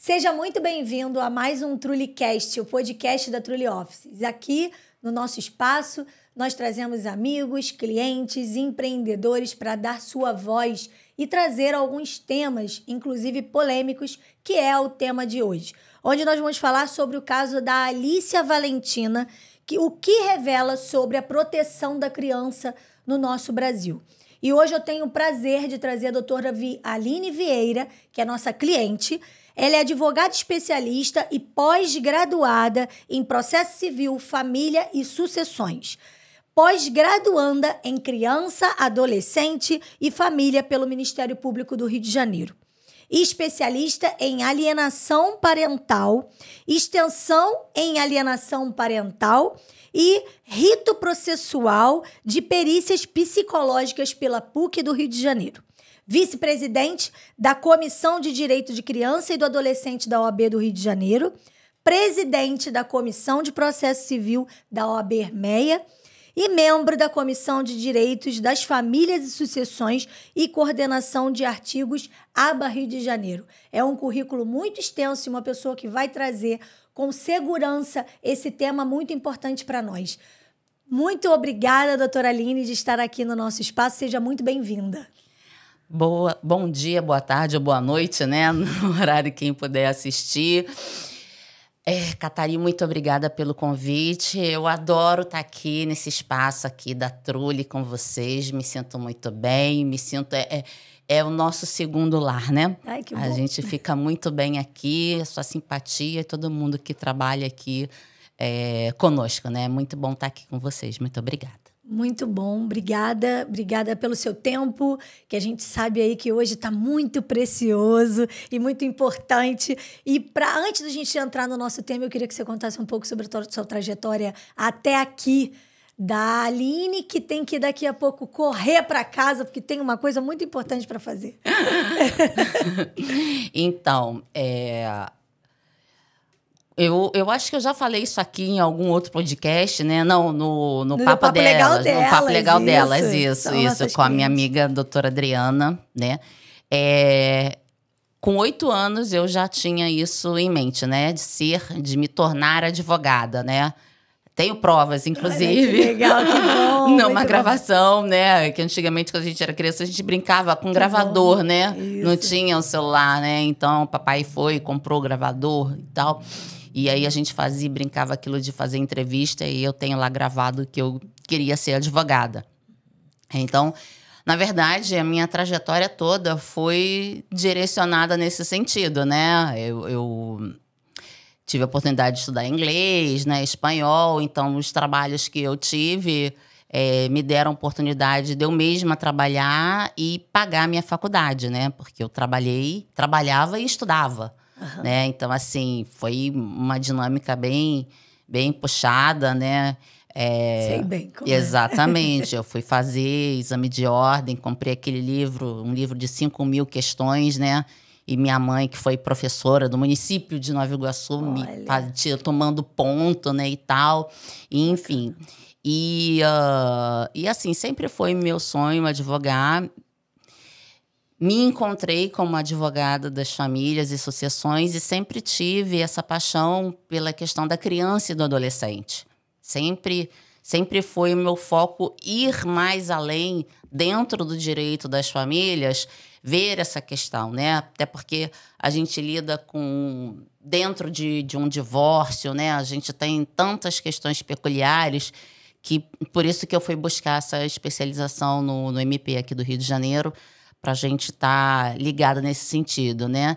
Seja muito bem-vindo a mais um TrulyCast, o podcast da Truly Offices. Aqui, no nosso espaço, nós trazemos amigos, clientes e empreendedores para dar sua voz e trazer alguns temas, inclusive polêmicos, que é o tema de hoje. Onde nós vamos falar sobre o caso da Alícia Valentina, o que revela sobre a proteção da criança no nosso Brasil. E hoje eu tenho o prazer de trazer a doutora Aline Vieira, que é nossa cliente. Ela é advogada especialista e pós-graduada em processo civil, família e sucessões. Pós-graduanda em criança, adolescente e família pelo Ministério Público do Rio de Janeiro. E especialista em alienação parental, extensão em alienação parental e rito processual de perícias psicológicas pela PUC do Rio de Janeiro. Vice-presidente da Comissão de Direito de Criança e do Adolescente da OAB do Rio de Janeiro, presidente da Comissão de Processo Civil da OAB Meia e membro da Comissão de Direitos das Famílias e Sucessões e Coordenação de Artigos ABA Rio de Janeiro. É um currículo muito extenso e uma pessoa que vai trazer com segurança esse tema muito importante para nós. Muito obrigada, doutora Aline, de estar aqui no nosso espaço. Seja muito bem-vinda. Bom dia, boa tarde ou boa noite, né? No horário quem puder assistir. Catarina, muito obrigada pelo convite. Eu adoro estar aqui nesse espaço aqui da Truly com vocês. Me sinto muito bem, me sinto... É o nosso segundo lar, né? Ai, que bom. A gente fica muito bem aqui, a sua simpatia, todo mundo que trabalha aqui conosco, né? Muito bom estar aqui com vocês. Muito obrigada. Muito bom, obrigada. Obrigada pelo seu tempo, que a gente sabe aí que hoje está muito precioso e muito importante. E antes da gente entrar no nosso tema, eu queria que você contasse um pouco sobre a sua trajetória até aqui, da Aline, que tem que daqui a pouco correr para casa, porque tem uma coisa muito importante para fazer. Então, eu acho que eu já falei isso aqui em algum outro podcast, né? Não, no Papo Delas. No Papo Legal Delas, isso. Com a minha amiga, doutora Adriana, né? Com 8 anos, eu já tinha isso em mente, né? De me tornar advogada, né? Tenho provas, inclusive. Que legal, que bom. Numa gravação, né? Que antigamente, quando a gente era criança, a gente brincava com gravador, né? Isso. Não tinha o celular, né? Então, o papai comprou o gravador e tal. E aí, a gente brincava aquilo de fazer entrevista. E eu tenho lá gravado que eu queria ser advogada. Então, na verdade, a minha trajetória toda foi direcionada nesse sentido, né? Eu tive a oportunidade de estudar inglês, né, espanhol. Então, os trabalhos que eu tive me deram a oportunidade de eu mesma trabalhar e pagar a minha faculdade, né? Porque eu trabalhava e estudava, né? Então, assim, foi uma dinâmica bem puxada, né? Sei bem como Exatamente. Eu fui fazer exame de ordem, comprei aquele um livro de 5.000 questões, né? E minha mãe, que foi professora do município de Nova Iguaçu, tomando ponto, né, e tal. E, enfim. E assim, sempre foi meu sonho advogar. Me encontrei como advogada das famílias e sucessões e sempre tive essa paixão pela questão da criança e do adolescente. Sempre foi o meu foco ir mais além dentro do direito das famílias, ver essa questão, né? Até porque a gente lida dentro de um divórcio, né? A gente tem tantas questões peculiares que por isso que eu fui buscar essa especialização no MP aqui do Rio de Janeiro, para a gente estar ligada nesse sentido, né?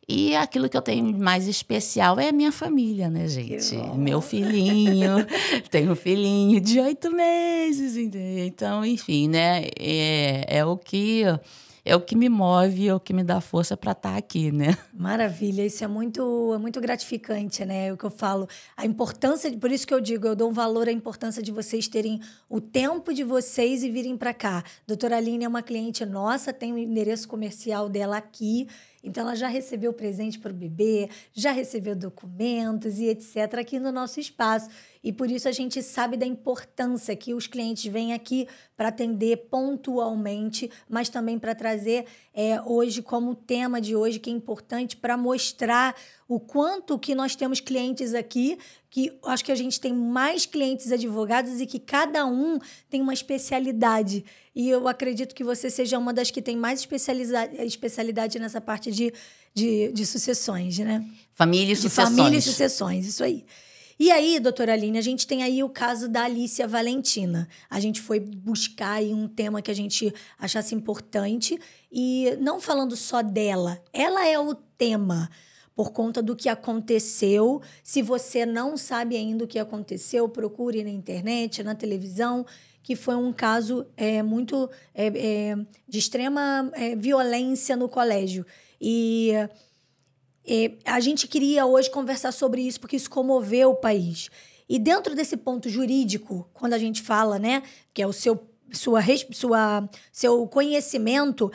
E aquilo que eu tenho mais especial é a minha família, né, gente? Meu filhinho, tenho um filhinho de 8 meses, entendeu? Então, enfim, né? É o que me move, é o que me dá força para estar aqui, né? Maravilha, isso é muito gratificante, né? É o que eu falo, a importância, por isso que eu digo, eu dou um valor à importância de vocês terem o tempo de vocês e virem para cá. Doutora Aline é uma cliente nossa, tem o endereço comercial dela aqui. Então, ela já recebeu presente para o bebê, já recebeu documentos e etc. aqui no nosso espaço. E por isso a gente sabe da importância que os clientes vêm aqui para atender pontualmente, mas também para trazer hoje como tema de hoje, que é importante para mostrar o quanto que nós temos clientes aqui, que acho que a gente tem mais clientes advogados e que cada um tem uma especialidade. E eu acredito que você seja uma das que tem mais especialidade nessa parte de sucessões, né? Família e sucessões. Família e sucessões, isso aí. E aí, doutora Aline, a gente tem aí o caso da Alicia Valentina. A gente foi buscar aí um tema que a gente achasse importante e não falando só dela, ela é o tema por conta do que aconteceu. Se você não sabe ainda o que aconteceu, procure na internet, na televisão, que foi um caso muito de extrema violência no colégio. E a gente queria hoje conversar sobre isso, porque isso comoveu o país. E dentro desse ponto jurídico, quando a gente fala, né, que é o seu conhecimento,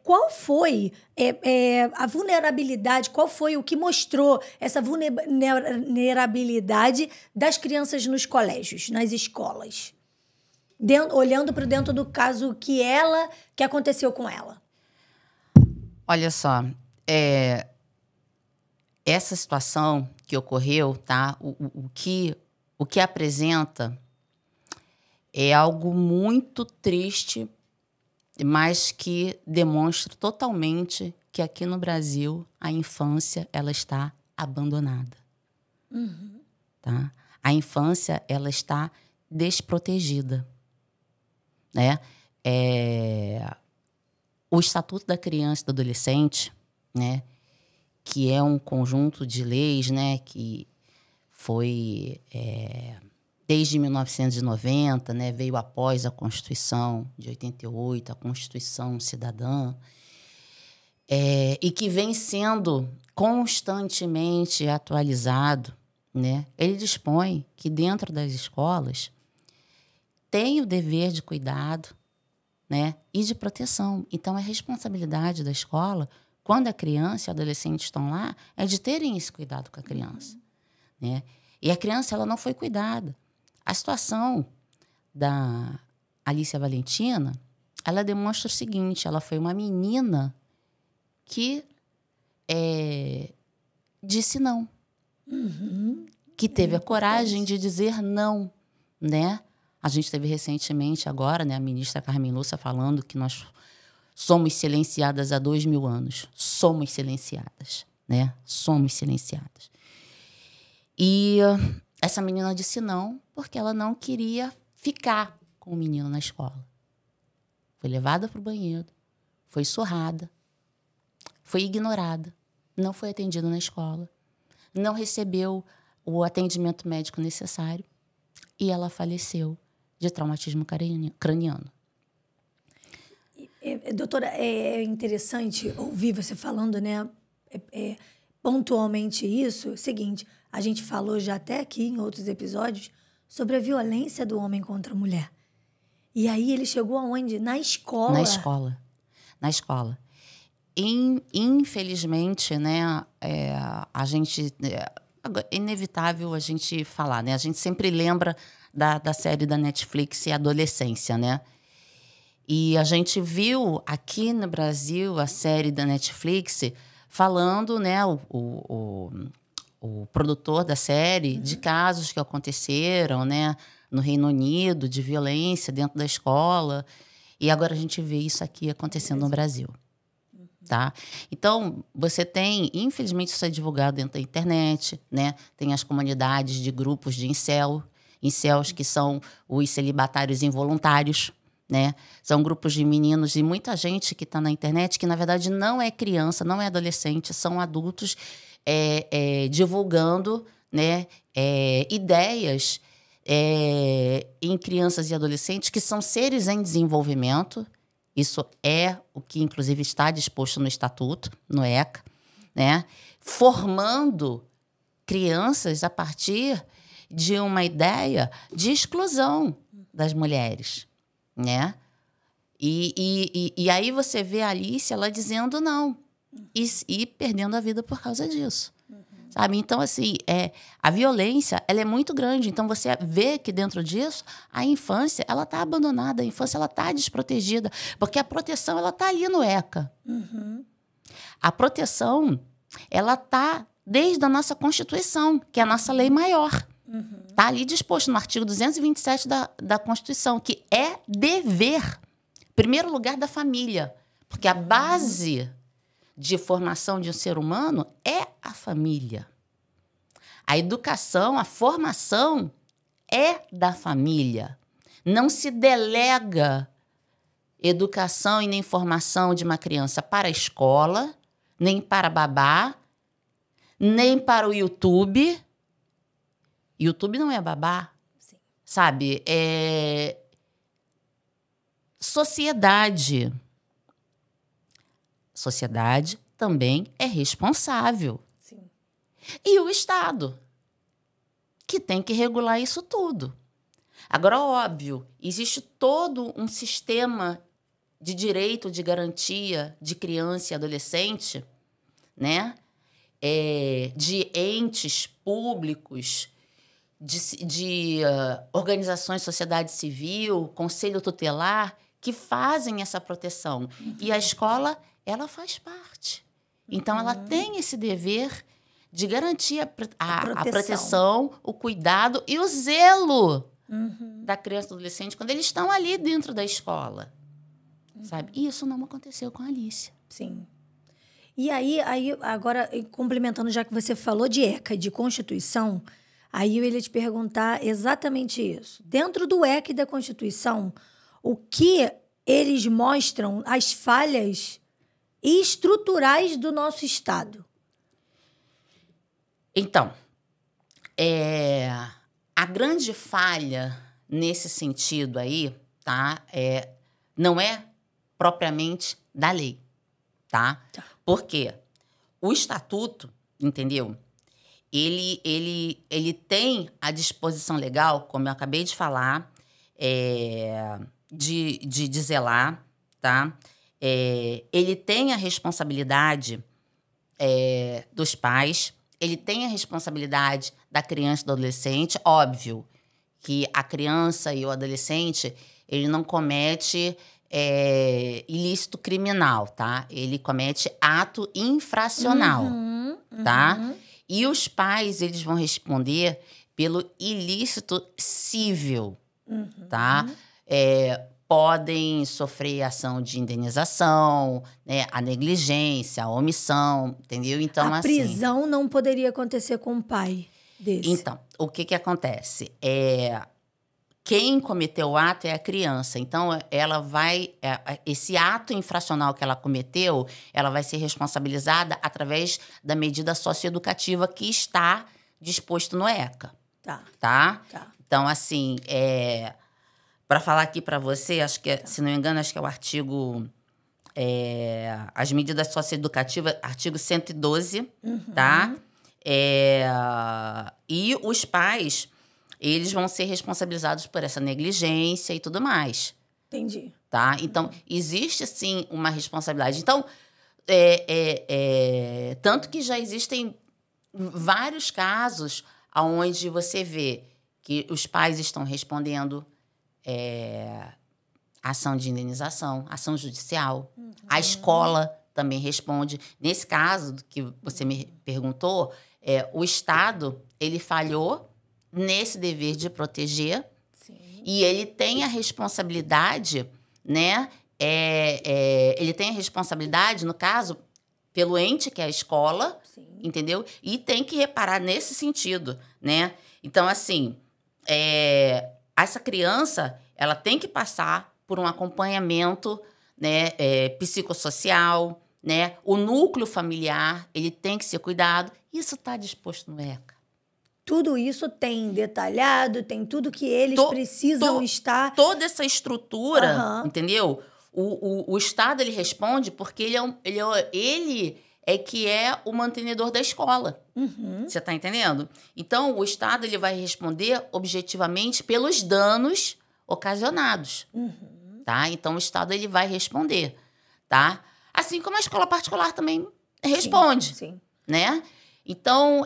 qual foi a vulnerabilidade, qual foi o que mostrou essa vulnerabilidade das crianças nos colégios, nas escolas? Olhando para dentro do caso que aconteceu com ela. Olha só, essa situação que ocorreu, tá? O que apresenta é algo muito triste, mas que demonstra totalmente que aqui no Brasil a infância ela está abandonada. Uhum. Tá? A infância ela está desprotegida, né? O Estatuto da Criança e do Adolescente, né, que é um conjunto de leis, né, que foi desde 1990, né, veio após a Constituição de 88, a Constituição Cidadã, e que vem sendo constantemente atualizado, né? Ele dispõe que dentro das escolas tem o dever de cuidado, né, e de proteção. Então, é responsabilidade da escola, quando a criança e o adolescente estão lá, é de terem esse cuidado com a criança. Né? E a criança ela não foi cuidada. A situação da Alicia Valentina, ela demonstra o seguinte, ela foi uma menina que disse não. Uhum. Que teve a coragem de dizer não, né? A gente teve recentemente agora, né, a ministra Carmen Lúcia falando que nós somos silenciadas há 2000 anos. Somos silenciadas, né? Somos silenciadas. E essa menina disse não porque ela não queria ficar com o menino na escola. Foi levada para o banheiro, foi surrada, foi ignorada, não foi atendida na escola, não recebeu o atendimento médico necessário e ela faleceu de traumatismo craniano. Doutora, é interessante ouvir você falando, né, pontualmente isso. É o seguinte, a gente falou já até aqui em outros episódios sobre a violência do homem contra a mulher. E aí ele chegou aonde? Na escola. Na escola. Na escola. Infelizmente, né, a gente... É inevitável a gente falar, né? A gente sempre lembra da série da Netflix e Adolescência, né? E a gente viu aqui no Brasil a série da Netflix falando, né, o produtor da série, de casos que aconteceram, né, no Reino Unido, de violência dentro da escola. E agora a gente vê isso aqui acontecendo no Brasil. Tá? Então, você tem, infelizmente, isso é divulgado dentro da internet, né? Tem as comunidades de grupos de incels, que são os celibatários involuntários, né? São grupos de meninos e muita gente que está na internet que, na verdade, não é criança, não é adolescente, são adultos divulgando, né, ideias em crianças e adolescentes que são seres em desenvolvimento. Isso é o que, inclusive, está disposto no Estatuto, no ECA, né? Formando crianças a partir de uma ideia de exclusão das mulheres, né? E aí você vê a Alice, ela dizendo não, e perdendo a vida por causa disso. Sabe? Então, assim, a violência, ela é muito grande. Então, você vê que dentro disso, a infância, ela está abandonada, a infância, ela está desprotegida. Porque a proteção, ela está ali no ECA. A proteção, ela está desde a nossa Constituição, que é a nossa lei maior. Está ali disposto no artigo 227 da Constituição, que é dever, em primeiro lugar, da família. Porque a base de formação de um ser humano é a família. A educação, a formação é da família. Não se delega educação e nem formação de uma criança para a escola, nem para babá, nem para o YouTube. YouTube não é babá. Sim. Sabe? Sociedade. Sociedade também é responsável. Sim. E o Estado, que tem que regular isso tudo. Agora, óbvio, existe todo um sistema de direito, de garantia de criança e adolescente, né? De entes públicos, de organizações de sociedade civil, conselho tutelar, que fazem essa proteção. E a escola, ela faz parte. Então, ela tem esse dever de garantir a proteção, o cuidado e o zelo da criança e do adolescente quando eles estão ali dentro da escola. Sabe? E isso não aconteceu com a Alicia. Sim. E aí, agora, complementando, já que você falou de ECA, de Constituição, aí eu ia te perguntar exatamente isso. Dentro do ECA e da Constituição, o que eles mostram as falhas estruturais do nosso Estado? Então, a grande falha nesse sentido aí, tá? Não é propriamente da lei, tá? Por quê? O estatuto, entendeu? Ele tem a disposição legal, como eu acabei de falar, de zelar, tá? Ele tem a responsabilidade dos pais, ele tem a responsabilidade da criança e do adolescente. Óbvio que a criança e o adolescente, ele não comete ilícito criminal, tá? Ele comete ato infracional, tá? E os pais, eles vão responder pelo ilícito civil, tá? Podem sofrer ação de indenização, né? A negligência, a omissão, entendeu? Então, a prisão não poderia acontecer com o pai desse. Então, o que acontece? Quem cometeu o ato é a criança. Então, ela vai... esse ato infracional que ela cometeu, ela vai ser responsabilizada através da medida socioeducativa que está disposto no ECA. Tá? Então, assim, para falar aqui para você, acho que, se não me engano, acho que é o artigo... as medidas socioeducativas, artigo 112, tá? E os pais... eles vão ser responsabilizados por essa negligência e tudo mais. Entendi. Tá? Então, existe, sim, uma responsabilidade. Então, tanto que já existem vários casos onde você vê que os pais estão respondendo ação de indenização, ação judicial. A escola também responde. Nesse caso que você me perguntou, o Estado, ele falhou nesse dever de proteger. Sim. E ele tem a responsabilidade, né? Ele tem a responsabilidade, no caso, pelo ente, que é a escola, sim, entendeu? E tem que reparar nesse sentido, né? Então, assim, essa criança, ela tem que passar por um acompanhamento, né, psicossocial, né? O núcleo familiar, ele tem que ser cuidado. Isso está disposto no ECA. Tudo isso tem detalhado, tem tudo que eles precisam estar... Toda essa estrutura, entendeu? O Estado, ele responde porque ele que é o mantenedor da escola. Você está entendendo? Então, o Estado, ele vai responder objetivamente pelos danos ocasionados. Tá? Então, o Estado, ele vai responder, tá? Assim como a escola particular também responde, sim. Né? Então,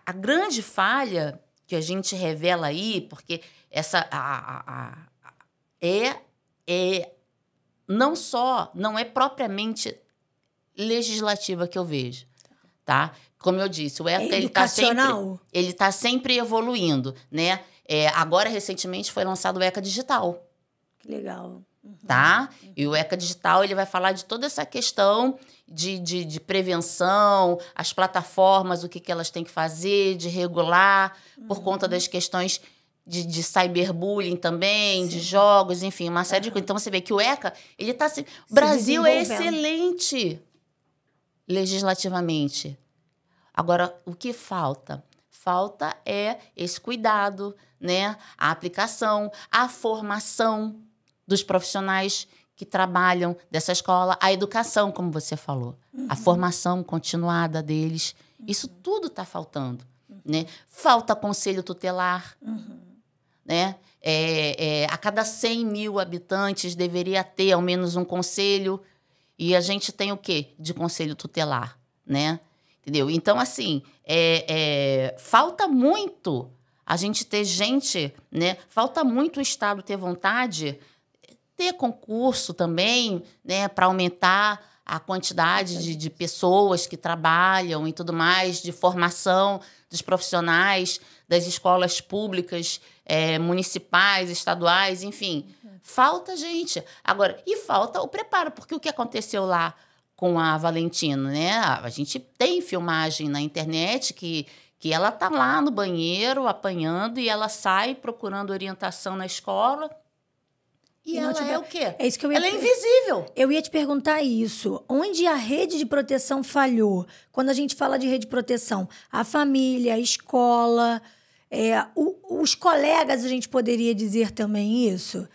a grande falha que a gente revela aí, porque essa não é propriamente legislativa que eu vejo, tá? Como eu disse, o ECA ele tá sempre evoluindo, né? Agora, recentemente, foi lançado o ECA Digital. Que legal. Tá? E o ECA Digital ele vai falar de toda essa questão de prevenção, as plataformas, o que elas têm que fazer, de regular, por conta das questões de cyberbullying também, de jogos, enfim, uma série de coisas. Então, você vê que o ECA, ele está assim... O Brasil é excelente legislativamente. Agora, o que falta? Falta esse cuidado, né? A aplicação, a formação dos profissionais que trabalham dessa escola, a educação, como você falou, a formação continuada deles. Isso tudo está faltando. Né? Falta conselho tutelar. Né? A cada 100 mil habitantes deveria ter ao menos um conselho. E a gente tem o quê de conselho tutelar? Né? Entendeu? Então, assim, falta muito a gente ter gente, né? Falta muito o Estado ter vontade, ter concurso também, né? Para aumentar a quantidade de pessoas que trabalham e tudo mais, de formação dos profissionais, das escolas públicas, municipais, estaduais, enfim. Falta gente. Agora, e falta o preparo, porque o que aconteceu lá com a Valentina, né? A gente tem filmagem na internet que ela tá lá no banheiro apanhando e ela sai procurando orientação na escola. E ela é o quê? É isso que ela é invisível. Eu ia te perguntar isso. Onde a rede de proteção falhou? Quando a gente fala de rede de proteção, a família, a escola, os colegas, a gente poderia dizer também isso?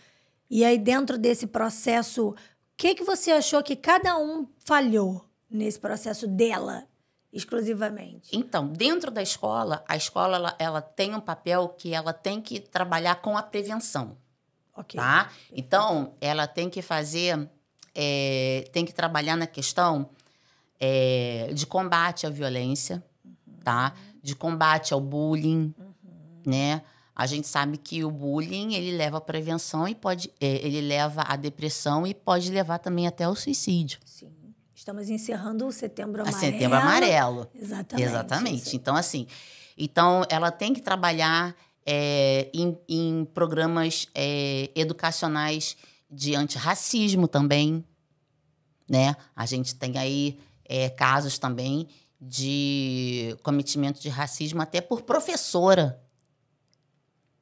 E aí, dentro desse processo, o que você achou que cada um falhou nesse processo dela, exclusivamente? Então, dentro da escola, a escola ela tem um papel que ela tem que trabalhar com a prevenção. Okay. Tá? Então, ela tem que tem que trabalhar na questão de combate à violência, tá? De combate ao bullying, né? A gente sabe que o bullying, ele leva à prevenção e ele leva à depressão e pode levar também até ao suicídio. Sim. Estamos encerrando o Setembro Amarelo. Setembro Amarelo. Exatamente. Então, assim, ela tem que trabalhar em programas educacionais de antirracismo também, né? A gente tem aí casos também de cometimento de racismo até por professora.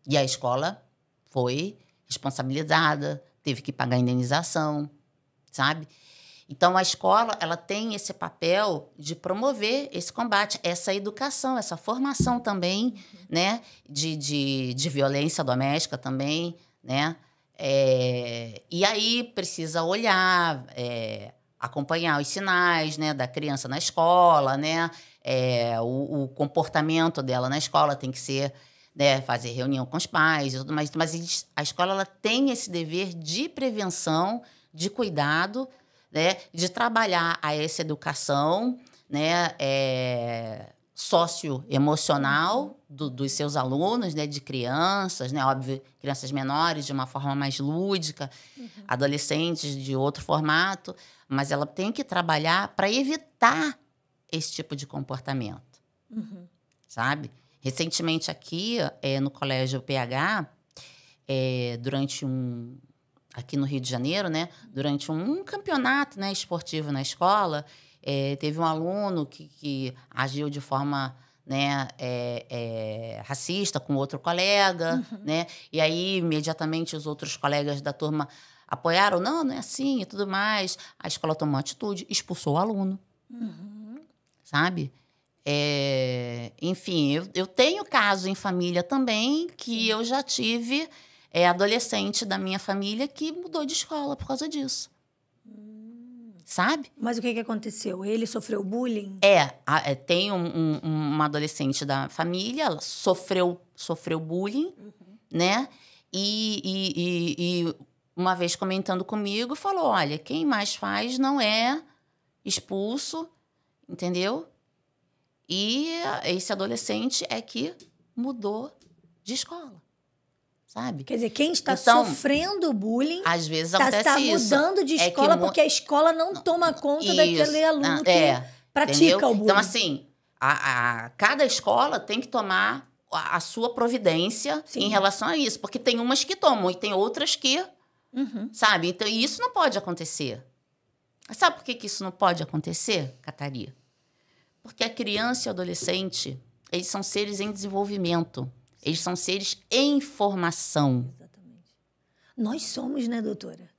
E a escola foi responsabilizada, teve que pagar indenização, sabe? Então, a escola ela tem esse papel de promover esse combate, essa educação, essa formação também, né? De violência doméstica também, né? E aí precisa olhar, acompanhar os sinais, né, da criança na escola, né? O comportamento dela na escola tem que ser, né, fazer reunião com os pais e tudo mais. Mas a escola ela tem esse dever de prevenção, de cuidado, né, de trabalhar essa educação, né, socioemocional dos seus alunos, né, de crianças, né, óbvio, crianças menores de uma forma mais lúdica, adolescentes de outro formato, mas ela tem que trabalhar para evitar esse tipo de comportamento, sabe? Recentemente aqui, no Colégio PH, aqui no Rio de Janeiro, né, durante um campeonato, né, esportivo na escola, teve um aluno que agiu de forma, né, racista com outro colega, né, e aí imediatamente os outros colegas da turma apoiaram, não é assim e tudo mais. A escola tomou atitude, expulsou o aluno, sabe? Enfim, eu tenho caso em família também que eu já tive adolescente da minha família que mudou de escola por causa disso. Sabe? Mas o que aconteceu? Ele sofreu bullying? Tem uma adolescente da família, ela sofreu bullying, né? E uma vez comentando comigo, falou, olha, quem mais faz não é expulso, entendeu? E esse adolescente é que mudou de escola, sabe? Quer dizer, quem está Então, sofrendo bullying às vezes acontece está isso. mudando de É escola que porque a escola não toma conta isso, daquele aluno que pratica entendeu? o bullying. Então, assim, cada escola tem que tomar a sua providência em relação a isso. Porque tem umas que tomam e tem outras que, sabe? Então, e isso não pode acontecer. Sabe por que isso não pode acontecer, Catarina? Porque a criança e o adolescente, eles são seres em desenvolvimento. Eles são seres em formação. Exatamente. Nós somos, né, doutora?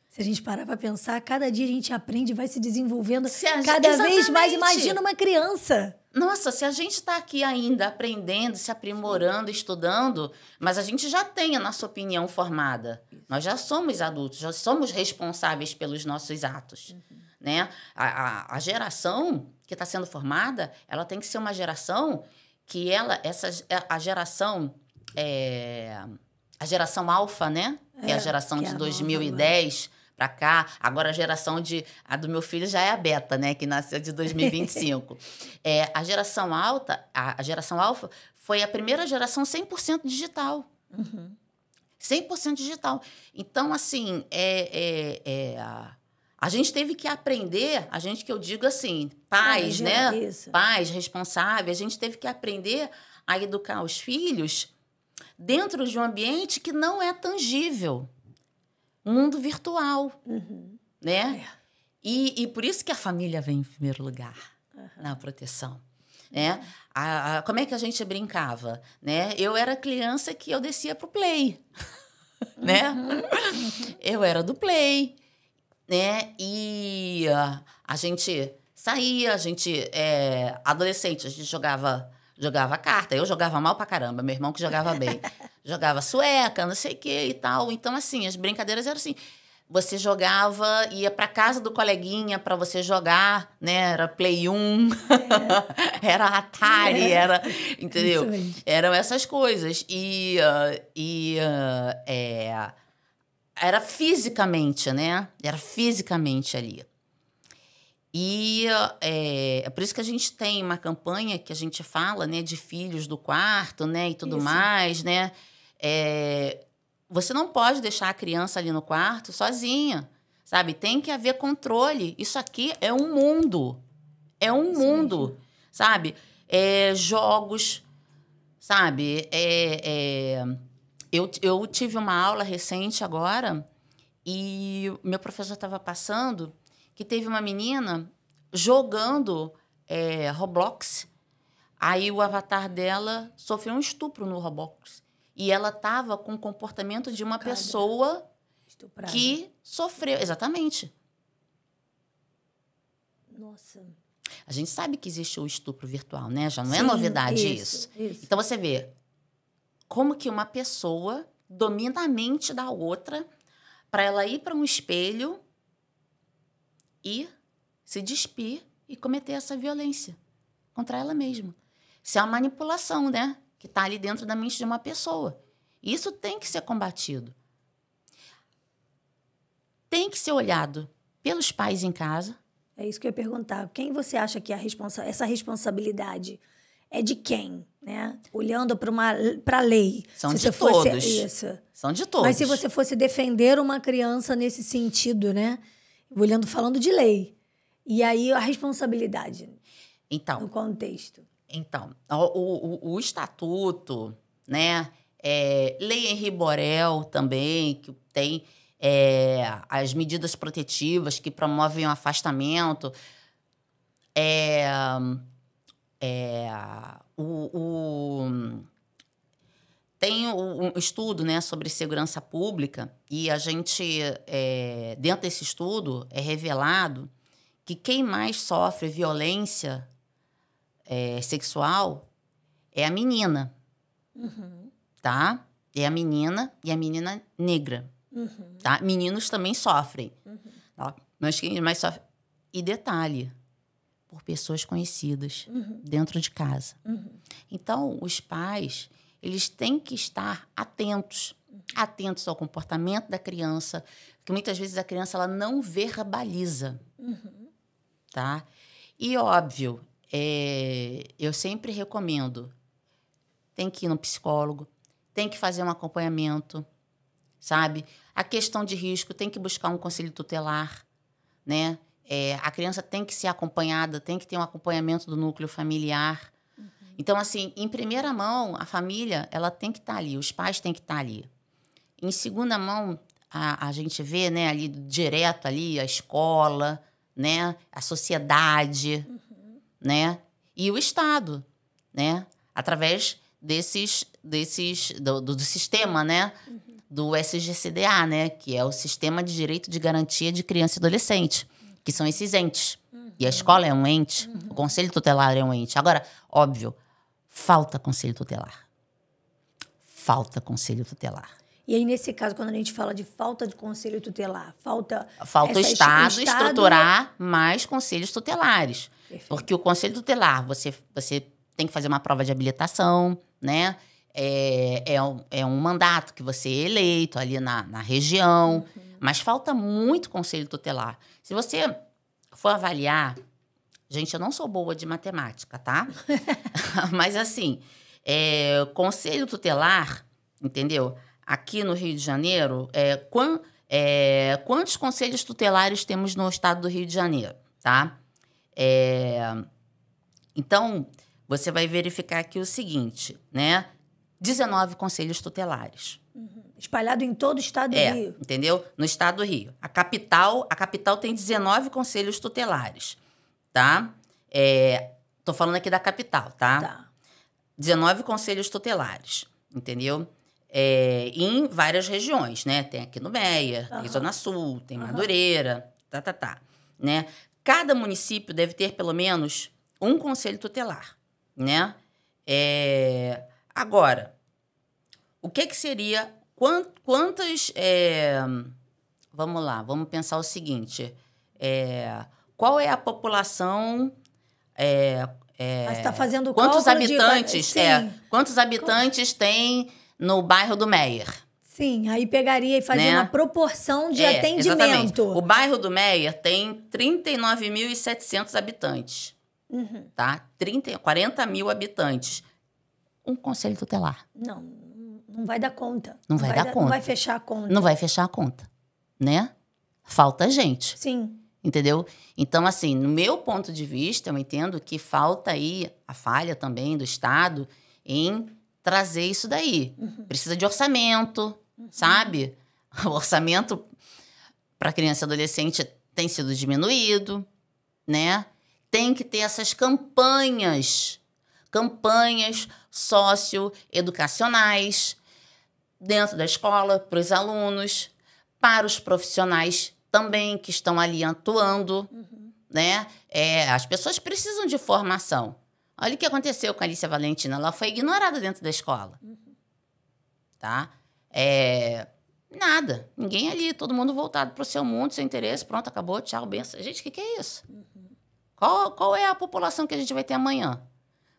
Se a gente parar para pensar, cada dia a gente aprende e vai se desenvolvendo cada vez mais. Imagina uma criança. Nossa, se a gente está aqui ainda aprendendo, se aprimorando, estudando, mas a gente já tem a nossa opinião formada. Nós já somos adultos, já somos responsáveis pelos nossos atos. Né? A geração que está sendo formada, ela tem que ser uma geração que a geração alfa, né? Que é a geração de 2010 para cá. Agora a do meu filho já é a beta, né? Que nasceu de 2025. A geração alfa foi a primeira geração 100% digital. 100% digital. Então, assim, a gente teve que aprender, que eu digo assim, pais, né? Isso. Pais responsáveis, a gente teve que aprender a educar os filhos dentro de um ambiente que não é tangível. Mundo virtual, né? E por isso que a família vem em primeiro lugar na proteção. Né? Como é que a gente brincava? Né? Eu era criança que eu descia pro play. Né? Eu era do play. Né? E a gente saía, adolescente, a gente jogava carta. Eu jogava mal pra caramba, meu irmão que jogava bem. Jogava sueca, não sei o que e tal. Então, assim, as brincadeiras eram assim. Você jogava, ia pra casa do coleguinha pra você jogar, né? Era Play 1, era Atari, entendeu? Eram essas coisas. Era fisicamente, né? Era fisicamente ali. E é por isso que a gente tem uma campanha que a gente fala, né? De filhos do quarto, né? E tudo mais, né? Você não pode deixar a criança ali no quarto sozinha, sabe? Tem que haver controle. Isso aqui é um mundo. É um mundo, sabe? Jogos, sabe? Eu tive uma aula recente agora e meu professor estava passando que teve uma menina jogando Roblox. Aí o avatar dela sofreu um estupro no Roblox. E ela estava com o comportamento de uma pessoa estuprada. Que sofreu. Exatamente. Nossa. A gente sabe que existe o estupro virtual, né? Já não é novidade isso. Então, você vê como que uma pessoa domina a mente da outra para ela ir para um espelho e se despir e cometer essa violência contra ela mesma. Isso é uma manipulação, né? Que está ali dentro da mente de uma pessoa. Isso tem que ser combatido. Tem que ser olhado pelos pais em casa. É isso que eu ia perguntar. Quem você acha que essa responsabilidade é de quem? Né? Olhando para a lei. São de todos. São de todos. Mas se você fosse defender uma criança nesse sentido, né? Falando de lei. E aí a responsabilidade no contexto. Então, o estatuto, né? Lei Henri Borel também, que tem as medidas protetivas que promovem o afastamento. Tem um estudo, né, sobre segurança pública e a gente, dentro desse estudo, é revelado que quem mais sofre violência sexual é a menina, tá? É a menina e a menina negra, tá? Meninos também sofrem, tá? Mas quem mais sofre... E detalhe, por pessoas conhecidas, dentro de casa. Então, os pais, eles têm que estar atentos ao comportamento da criança, porque muitas vezes a criança ela não verbaliza, tá? E, óbvio, eu sempre recomendo, tem que ir no psicólogo, tem que fazer um acompanhamento, sabe? A questão de risco, tem que buscar um conselho tutelar, né? A criança tem que ser acompanhada, tem que ter um acompanhamento do núcleo familiar. Então, assim, em primeira mão, a família, ela tem que estar ali, os pais têm que estar ali. Em segunda mão, a gente vê, né, ali direto ali a escola, né, a sociedade, né, e o Estado, né, através do sistema, né, do SGCDA, né, que é o Sistema de Direito de Garantia de Criança e Adolescente, que são esses entes. E a escola é um ente, o Conselho Tutelar é um ente. Agora, óbvio, falta Conselho Tutelar. Falta Conselho Tutelar. E aí, nesse caso, quando a gente fala de falta de conselho tutelar, falta o Estado estruturar mais conselhos tutelares. Perfeito. Porque o conselho tutelar, você tem que fazer uma prova de habilitação, né? É um mandato que você é eleito ali na região, mas falta muito conselho tutelar. Se você for avaliar... Gente, eu não sou boa de matemática, tá? Mas, assim, conselho tutelar, entendeu? Aqui no Rio de Janeiro, quantos conselhos tutelares temos no estado do Rio de Janeiro, tá? Então, você vai verificar aqui o seguinte, né? 19 conselhos tutelares. Espalhado em todo o estado do Rio. Entendeu? No estado do Rio. A capital tem 19 conselhos tutelares, tá? Tô falando aqui da capital, tá? 19 conselhos tutelares, entendeu? Em várias regiões, né? Tem aqui no Meia, tem Zona Sul, tem Madureira, né? Cada município deve ter pelo menos um conselho tutelar, né? Agora, o que seria... Quantas... vamos lá, vamos pensar o seguinte. Qual é a população... Mas está fazendo quantos habitantes? Quantos habitantes tem no bairro do Meyer? Sim, aí pegaria e fazia uma proporção de atendimento. Exatamente. O bairro do Meyer tem 39.700 habitantes. Tá? 40 mil habitantes. Um conselho tutelar. Não vai dar conta. Não vai dar conta. Não vai fechar a conta. Não vai fechar a conta, né? Falta gente. Sim. Entendeu? Então, assim, no meu ponto de vista, eu entendo que falta aí a falha também do Estado em trazer isso daí. Precisa de orçamento, sabe? O orçamento para criança e adolescente tem sido diminuído, né? Tem que ter essas campanhas socioeducacionais dentro da escola, para os alunos, para os profissionais também que estão ali atuando, né? As pessoas precisam de formação. Olha o que aconteceu com a Alicia Valentina. Ela foi ignorada dentro da escola. Tá? Nada. Ninguém ali. Todo mundo voltado para o seu mundo, seu interesse. Pronto, acabou. Tchau, benção. Gente, o que é isso? Qual é a população que a gente vai ter amanhã?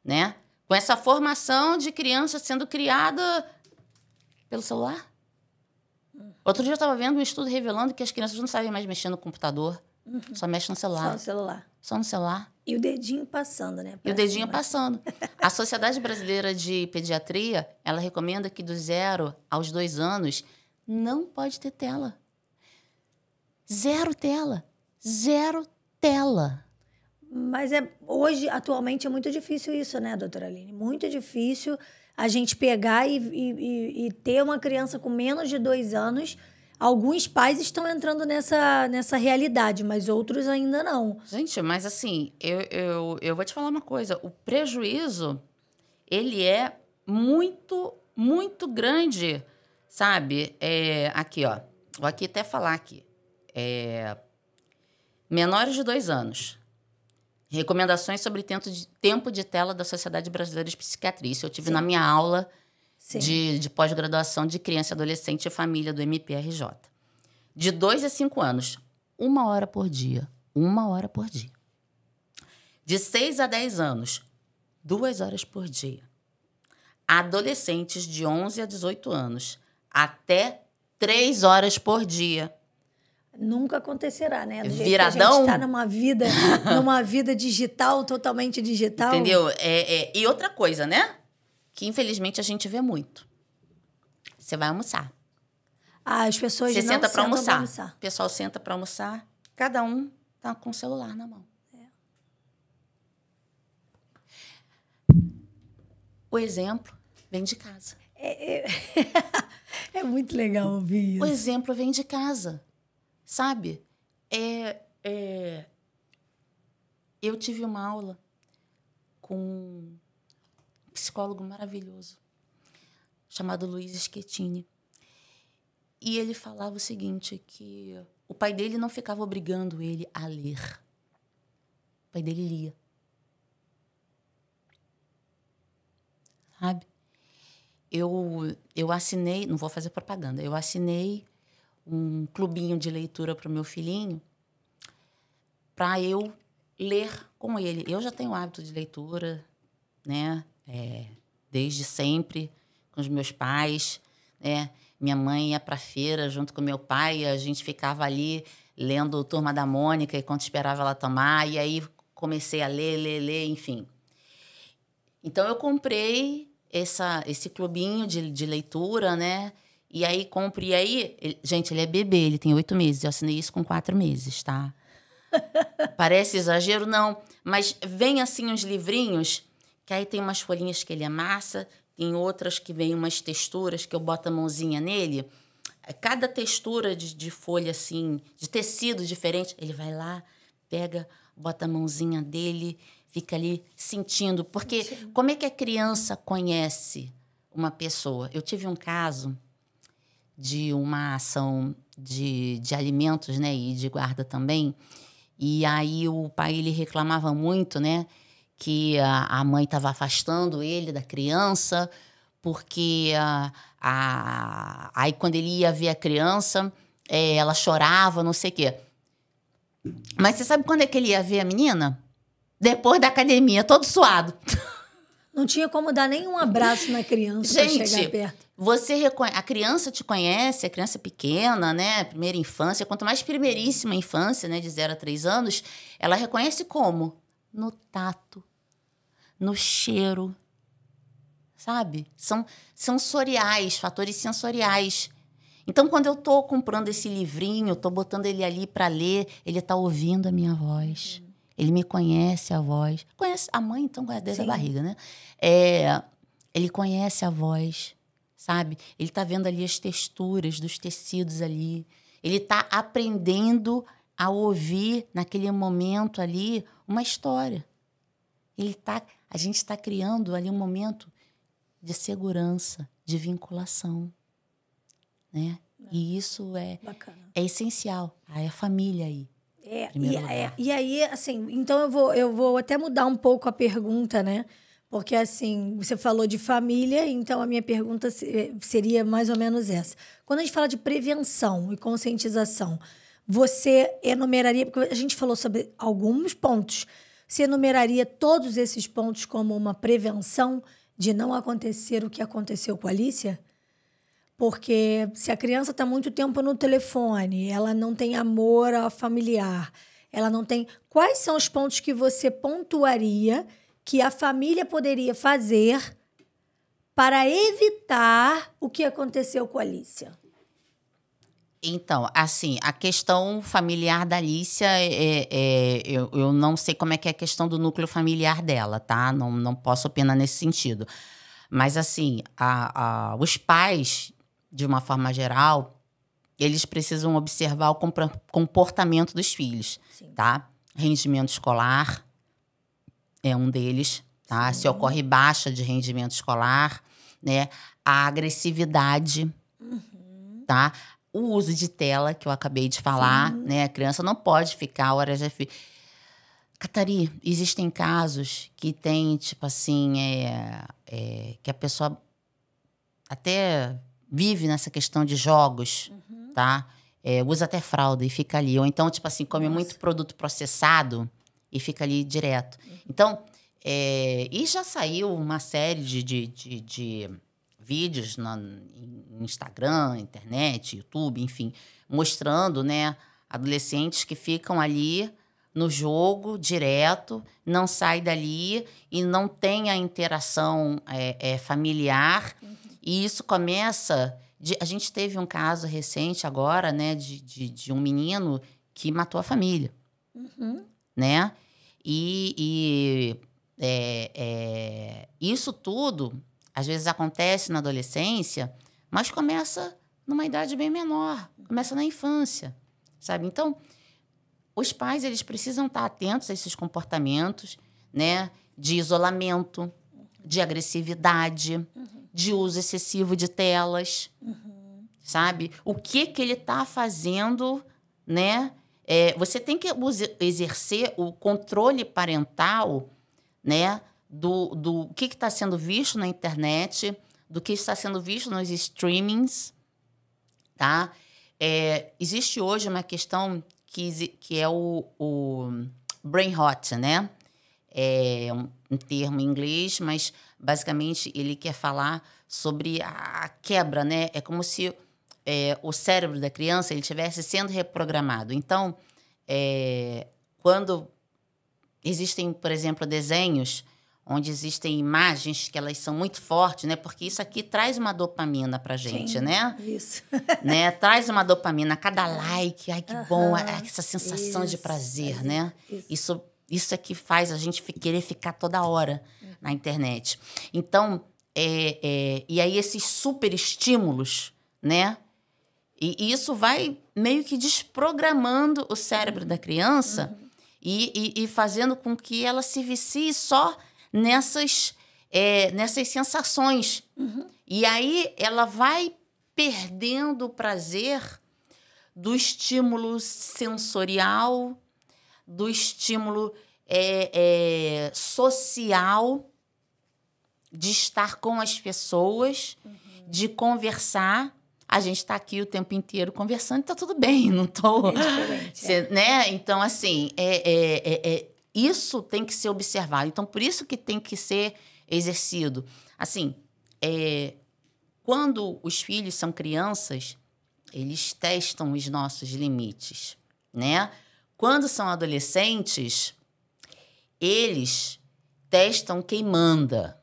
Né? Com essa formação de criança sendo criada pelo celular? Outro dia eu estava vendo um estudo revelando que as crianças não sabem mais mexer no computador. Só mexe no celular. Só no celular. Só no celular. E o dedinho passando, né? E o dedinho passando. A Sociedade Brasileira de Pediatria, ela recomenda que do 0 aos 2 anos não pode ter tela. Zero tela. Zero tela. Mas hoje, atualmente, é muito difícil isso, né, doutora Aline? Muito difícil a gente pegar e ter uma criança com menos de 2 anos. Alguns pais estão entrando nessa realidade, mas outros ainda não. Gente, mas assim, eu vou te falar uma coisa. O prejuízo, ele é muito, muito grande, sabe? Aqui, ó. Vou aqui até falar aqui. Menores de 2 anos. Recomendações sobre tempo de tela da Sociedade Brasileira de Psiquiatria. Isso eu tive na minha aula de pós-graduação de criança, adolescente e família do MPRJ. De 2 a 5 anos, 1 hora por dia. 1 hora por dia. De 6 a 10 anos, 2 horas por dia. Adolescentes de 11 a 18 anos, até 3 horas por dia. Nunca acontecerá, né? Do jeito Viradão. que a gente está numa vida digital, totalmente digital. Entendeu? E outra coisa, né? Que infelizmente a gente vê muito. Você vai almoçar. As pessoas Você não senta para sentam almoçar. O pessoal senta para almoçar, cada um tá com o celular na mão. O exemplo vem de casa. É muito legal ouvir isso. O exemplo vem de casa, sabe? Eu tive uma aula com um psicólogo maravilhoso chamado Luiz Schettini. E ele falava o seguinte, que o pai dele não ficava obrigando ele a ler. O pai dele lia. Sabe? Eu assinei, não vou fazer propaganda, eu assinei um clubinho de leitura para o meu filhinho para eu ler com ele. Eu já tenho hábito de leitura, né? Desde sempre, com os meus pais, né? Minha mãe ia para a feira junto com meu pai, a gente ficava ali lendo Turma da Mônica enquanto esperava ela tomar, e aí comecei a ler, enfim. Então, eu comprei esse clubinho de leitura, né? E aí, gente, ele é bebê, ele tem 8 meses. Eu assinei isso com 4 meses, tá? Parece exagero? Não. Mas vem, assim, uns livrinhos, que aí tem umas folhinhas que ele amassa, tem outras que vem umas texturas que eu boto a mãozinha nele. Cada textura de folha, assim, de tecido diferente, ele vai lá, pega, bota a mãozinha dele, fica ali sentindo. Porque como é que a criança conhece uma pessoa? Eu tive um caso de uma ação de alimentos, né, e de guarda também. E aí o pai, ele reclamava muito, né, que a mãe estava afastando ele da criança, porque aí quando ele ia ver a criança, ela chorava, não sei o quê. Mas você sabe quando é que ele ia ver a menina? Depois da academia, todo suado. Não tinha como dar nem um abraço na criança para chegar perto. A criança te conhece, a criança pequena, né? Primeira infância, quanto mais primeiríssima infância, né? De 0 a 3 anos, ela reconhece como? No tato, no cheiro, sabe? São sensoriais, fatores sensoriais. Então, quando eu tô comprando esse livrinho, tô botando ele ali para ler, ele tá ouvindo a minha voz. Ele me conhece a voz. Conhece a mãe, então, conhece desde a barriga, né? Ele conhece a voz, sabe? Ele tá vendo ali as texturas dos tecidos ali. Ele tá aprendendo a ouvir, naquele momento ali, uma história. A gente está criando ali um momento de segurança, de vinculação, né? E isso é essencial. Aí a família aí. E aí, assim, então eu vou até mudar um pouco a pergunta, né? Porque, assim, você falou de família, então a minha pergunta seria mais ou menos essa. Quando a gente fala de prevenção e conscientização, você enumeraria, porque a gente falou sobre alguns pontos, você enumeraria todos esses pontos como uma prevenção de não acontecer o que aconteceu com a Alicia? Porque se a criança está muito tempo no telefone, ela não tem amor ao familiar, ela não tem... Quais são os pontos que você pontuaria que a família poderia fazer para evitar o que aconteceu com a Alicia? Então, assim, a questão familiar da Alicia, eu não sei como é que é a questão do núcleo familiar dela, tá? Não posso opinar nesse sentido. Mas, assim, os pais, de uma forma geral, eles precisam observar o comportamento dos filhos, tá? Rendimento escolar é um deles, tá? Se ocorre baixa de rendimento escolar, né? A agressividade, tá? O uso de tela, que eu acabei de falar, né? A criança não pode ficar horas a fio. Catari, existem casos que tem, tipo assim, que a pessoa até vive nessa questão de jogos, tá? Usa até fralda e fica ali. Ou então, tipo assim, come muito produto processado e fica ali direto. Então, e já saiu uma série de vídeos no Instagram, internet, YouTube, enfim, mostrando, né, Adolescentes que ficam ali no jogo direto, não sai dali e não tem a interação familiar. E isso começa... A gente teve um caso recente agora, né, de um menino que matou a família, né? Isso tudo, às vezes, acontece na adolescência, mas começa numa idade bem menor, começa na infância, sabe? Então, os pais, eles precisam estar atentos a esses comportamentos, né, de isolamento, de agressividade, de uso excessivo de telas, sabe? O que ele está fazendo, né? Você tem que exercer o controle parental, né, do que está sendo visto na internet, do que está sendo visto nos streamings, tá? Existe hoje uma questão que é o brain rot, né? É um termo em inglês, mas basicamente ele quer falar sobre a quebra, né? É como se o cérebro da criança ele estivesse sendo reprogramado. Então, quando existem, por exemplo, desenhos onde existem imagens que elas são muito fortes, né? Porque isso aqui traz uma dopamina pra gente, sim, né? Isso. Né? Traz uma dopamina. Cada like, ai, que bom. Essa sensação de prazer, né? Isso é que faz a gente querer ficar toda hora na internet. Então, e aí esses super estímulos, né? E isso vai meio que desprogramando o cérebro da criança e fazendo com que ela se vicie só nessas sensações. E aí ela vai perdendo o prazer do estímulo sensorial, do estímulo social, de estar com as pessoas, de conversar. A gente está aqui o tempo inteiro conversando e está tudo bem, não estou... né? Então, assim, isso tem que ser observado. Então, por isso que tem que ser exercido. Assim, quando os filhos são crianças, eles testam os nossos limites, né? Quando são adolescentes, eles testam quem manda.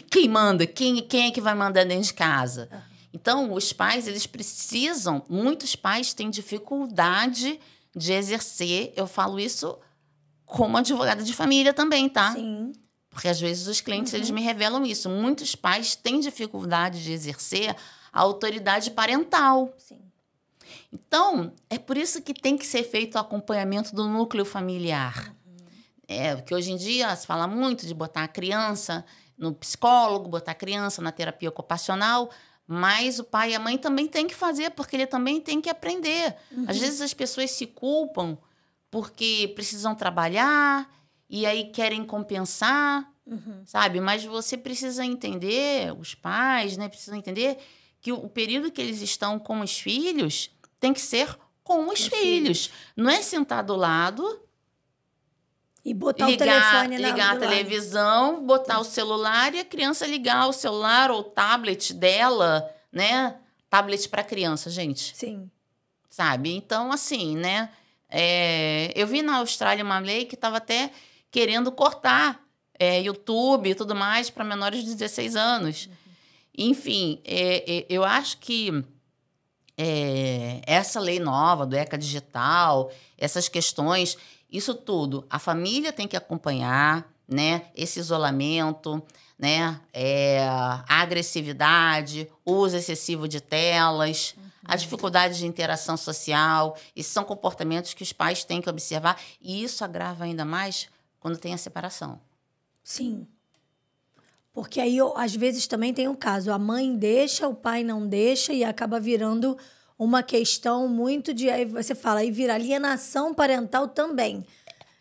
Quem manda? Quem é que vai mandar dentro de casa? Então, os pais, eles precisam... Muitos pais têm dificuldade de exercer. Eu falo isso como advogada de família também, tá? Sim. Porque, às vezes, os clientes, eles me revelam isso. Muitos pais têm dificuldade de exercer a autoridade parental. Sim. Então, é por isso que tem que ser feito o acompanhamento do núcleo familiar. Porque hoje em dia se fala muito de botar a criança no psicólogo, botar a criança na terapia ocupacional, mas o pai e a mãe também têm que fazer, porque ele também tem que aprender. Às vezes as pessoas se culpam porque precisam trabalhar e aí querem compensar, sabe? Mas você precisa entender, os pais, né, precisam entender que o período que eles estão com os filhos tem que ser com os filhos. Não é sentar do lado... E botar o telefone ligar a televisão, botar o celular e a criança ligar o celular ou o tablet dela, né? Tablet para criança, gente. Sim. Sabe? Então, assim, né? Eu vi na Austrália uma lei que estava até querendo cortar YouTube e tudo mais para menores de 16 anos. Enfim, eu acho que essa lei nova do ECA Digital, essas questões... Isso tudo, a família tem que acompanhar, né? Esse isolamento, né? A agressividade, o uso excessivo de telas, a dificuldade de interação social. Esses são comportamentos que os pais têm que observar. E isso agrava ainda mais quando tem a separação. Sim. Porque aí, às vezes, também tem um caso. A mãe deixa, o pai não deixa e acaba virando... uma questão muito de... Aí você fala, aí vira alienação parental também.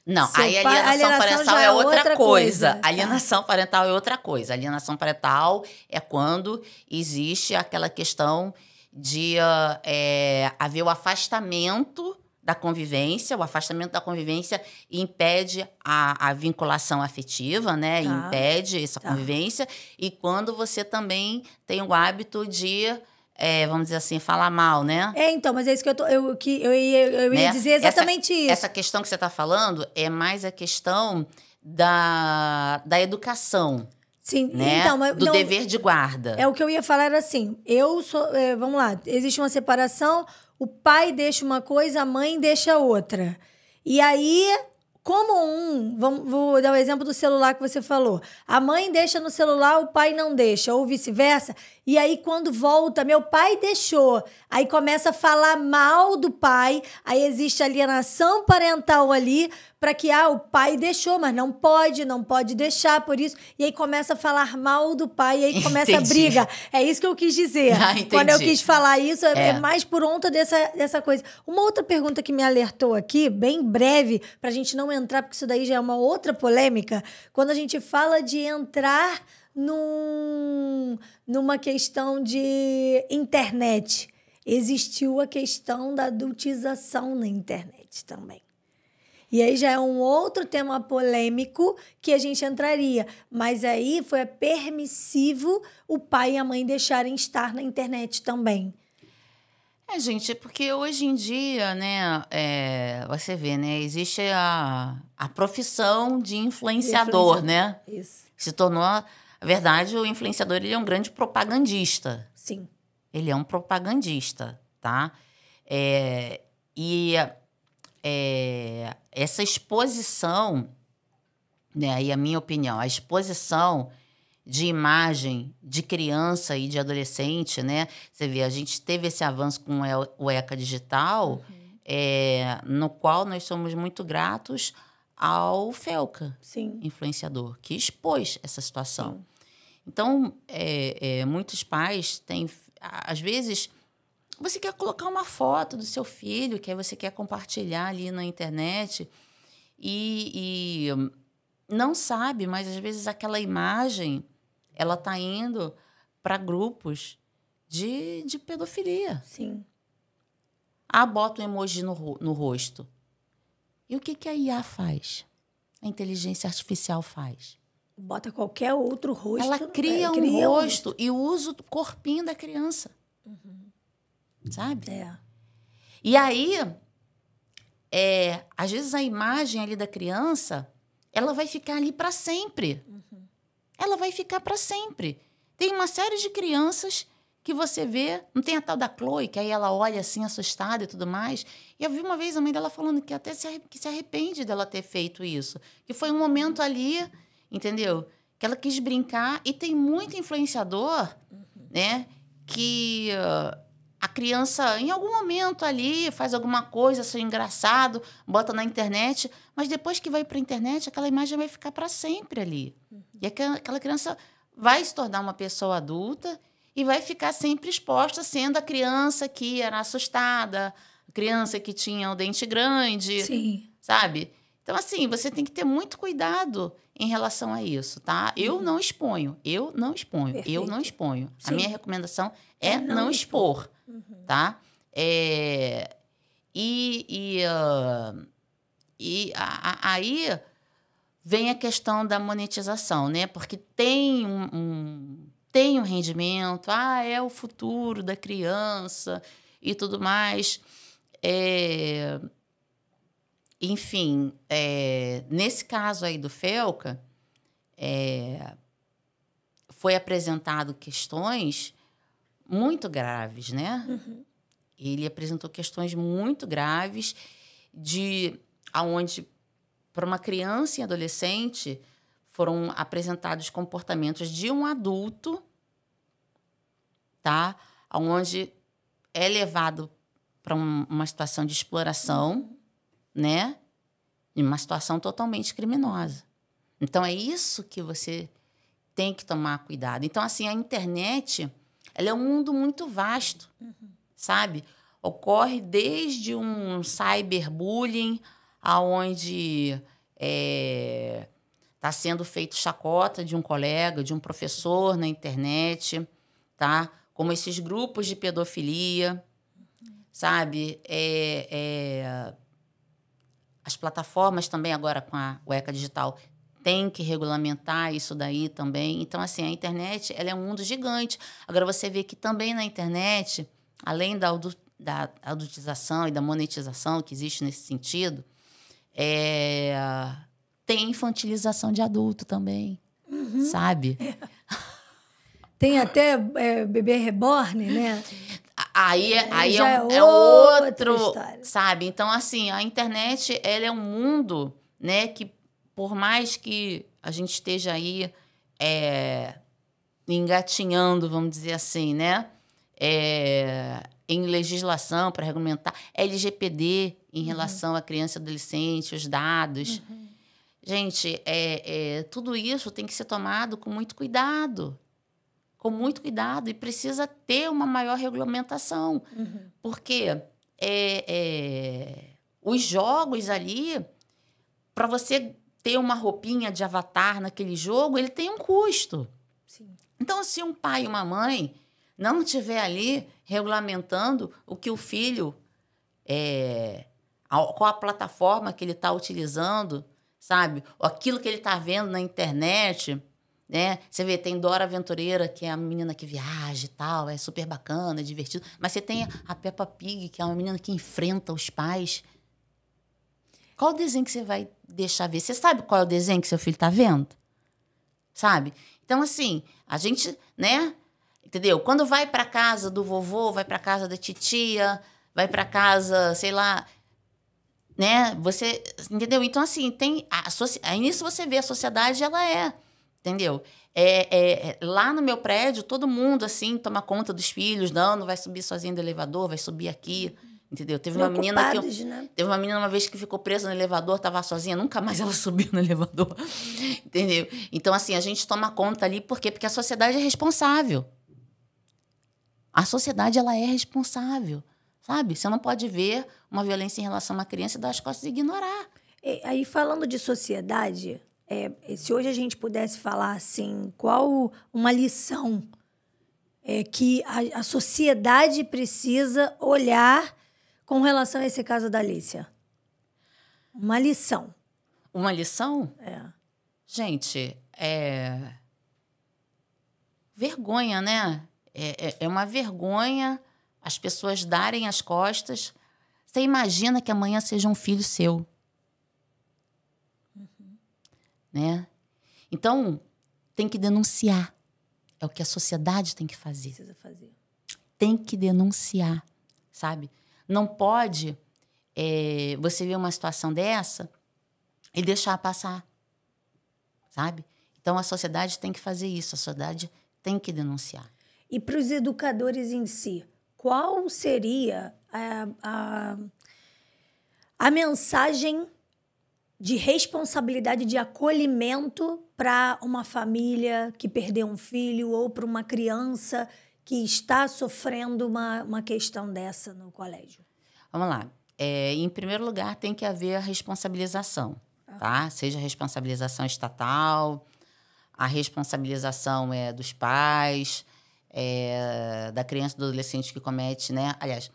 Não, aí alienação parental é outra coisa. Alienação parental é outra coisa. Alienação parental é quando existe aquela questão de haver o afastamento da convivência. O afastamento da convivência impede a vinculação afetiva, né? Impede essa convivência. E quando você também tem o hábito de... vamos dizer assim, falar mal, né? Então, mas é isso que eu ia Né? dizer exatamente isso. Essa questão que você está falando é mais a questão da educação. Sim, né? então, mas, do dever de guarda. É o que eu ia falar, era assim, vamos lá, existe uma separação, o pai deixa uma coisa, a mãe deixa outra. E aí, vou dar o exemplo do celular que você falou. A mãe deixa no celular, o pai não deixa, ou vice-versa. E aí, quando volta, meu pai deixou. Aí começa a falar mal do pai, aí existe alienação parental ali, para que o pai deixou, mas não pode deixar, por isso. E aí começa a falar mal do pai, e aí começa a briga. É isso que eu quis dizer. Quando eu quis falar isso, é mais por conta dessa coisa. Uma outra pergunta que me alertou aqui, bem breve, pra gente não entrar, porque isso daí já é uma outra polêmica, quando a gente fala de entrar numa questão de internet. Existiu a questão da adultização na internet também. E aí já é um outro tema polêmico que a gente entraria. Mas aí foi permissivo o pai e a mãe deixarem estar na internet também. Gente, porque hoje em dia, né, você vê, né, existe a profissão de influenciador, né? Isso. Se tornou, na verdade, o influenciador ele é um grande propagandista. Sim. Ele é um propagandista, tá? Essa exposição, né, aí a minha opinião, a exposição de imagem de criança e de adolescente, né? Você vê, a gente teve esse avanço com o ECA Digital, no qual nós somos muito gratos ao Felca, sim, influenciador, que expôs essa situação. Sim. Então, muitos pais têm, às vezes, você quer colocar uma foto do seu filho, que aí você quer compartilhar ali na internet e não sabe, mas às vezes aquela imagem ela está indo para grupos de pedofilia. Sim. Bota um emoji no rosto. E o que a IA faz? A inteligência artificial faz? Bota qualquer outro rosto. Ela cria um rosto e usa o corpinho da criança. Sabe? E aí, às vezes a imagem ali da criança, ela vai ficar ali para sempre. Ela vai ficar para sempre. Tem uma série de crianças que você vê, não tem a tal da Chloe, que aí ela olha assim, assustada e tudo mais. E eu vi uma vez a mãe dela falando que até se arrepende dela ter feito isso. Que foi um momento ali, entendeu? Que ela quis brincar. E tem muito influenciador, né? Que a criança, em algum momento ali, faz alguma coisa, assim, engraçado, bota na internet, mas depois que vai para a internet, aquela imagem vai ficar para sempre ali. E aquela criança vai se tornar uma pessoa adulta e vai ficar sempre exposta, sendo a criança que era assustada, a criança que tinha o dente grande, Sim. sabe? Então, assim, você tem que ter muito cuidado em relação a isso, tá? Eu não exponho. Perfeito. Eu não exponho. Sim. A minha recomendação é não expor, tá? Aí vem a questão da monetização, né? Porque tem um rendimento, é o futuro da criança e tudo mais. Enfim, nesse caso aí do Felca, foi apresentado questões muito graves, né? Ele apresentou questões muito graves aonde, para uma criança e adolescente, foram apresentados comportamentos de um adulto, tá? Onde é levado para uma situação de exploração, né? Em uma situação totalmente criminosa. Então, é isso que você tem que tomar cuidado. Então, assim, a internet, ela é um mundo muito vasto, sabe? Ocorre desde um cyberbullying, onde está sendo feito chacota de um colega, de um professor na internet, tá? Como esses grupos de pedofilia, sabe? As plataformas também agora com o ECA Digital tem que regulamentar isso daí também. Então, assim, a internet, ela é um mundo gigante. Agora, você vê que também na internet, além da adultização e da monetização que existe nesse sentido, tem infantilização de adulto também, sabe? Tem até bebê reborn, né? Aí já é outro, história. sabe? Então, assim, a internet, ela é um mundo, né, que por mais que a gente esteja aí engatinhando, vamos dizer assim, né, em legislação para regulamentar, LGPD em relação à criança e adolescente, os dados. Gente, tudo isso tem que ser tomado com muito cuidado. Com muito cuidado, e precisa ter uma maior regulamentação. Porque os jogos ali, para você ter uma roupinha de avatar naquele jogo, ele tem um custo. Sim. Então, se um pai e uma mãe não estiver ali regulamentando o que o filho, qual a plataforma que ele está utilizando, sabe? Aquilo que ele está vendo na internet, né? Você vê, tem Dora Aventureira, que é a menina que viaja e tal, é super bacana, é divertido. Mas você tem a Peppa Pig, que é uma menina que enfrenta os pais. Qual o desenho que você vai deixar ver? Você sabe qual é o desenho que seu filho está vendo? Sabe? Então, assim, a gente, né? Entendeu? Quando vai para casa do vovô, vai para casa da titia, vai para casa, sei lá, né? Você, entendeu? Então, assim, aí nisso você vê a sociedade, ela entendeu? Lá no meu prédio, todo mundo, assim, toma conta dos filhos. Não vai subir sozinho do elevador, vai subir aqui, entendeu? Teve uma menina né? Teve uma menina uma vez que ficou presa no elevador, estava sozinha, nunca mais ela subiu no elevador, entendeu? Então, assim, a gente toma conta ali, por quê? Porque a sociedade é responsável. A sociedade, ela é responsável, sabe? Você não pode ver uma violência em relação a uma criança e dar as costas e ignorar. Aí, falando de sociedade, se hoje a gente pudesse falar assim, qual uma lição que a sociedade precisa olhar com relação a esse caso da Alicia? Uma lição. Uma lição? É. Gente, vergonha, né? É uma vergonha as pessoas darem as costas. Você imagina que amanhã seja um filho seu. Né? Então, tem que denunciar. É o que a sociedade tem que fazer. Precisa fazer. Tem que denunciar, sabe? Não pode você ver uma situação dessa e deixar passar, sabe? Então, a sociedade tem que fazer isso. A sociedade tem que denunciar. E para os educadores em si, qual seria a mensagem de responsabilidade, de acolhimento para uma família que perdeu um filho ou para uma criança que está sofrendo uma questão dessa no colégio? Vamos lá. Em primeiro lugar, tem que haver a responsabilização, tá? Seja a responsabilização estatal, a responsabilização dos pais, da criança e do adolescente que comete, né? Aliás,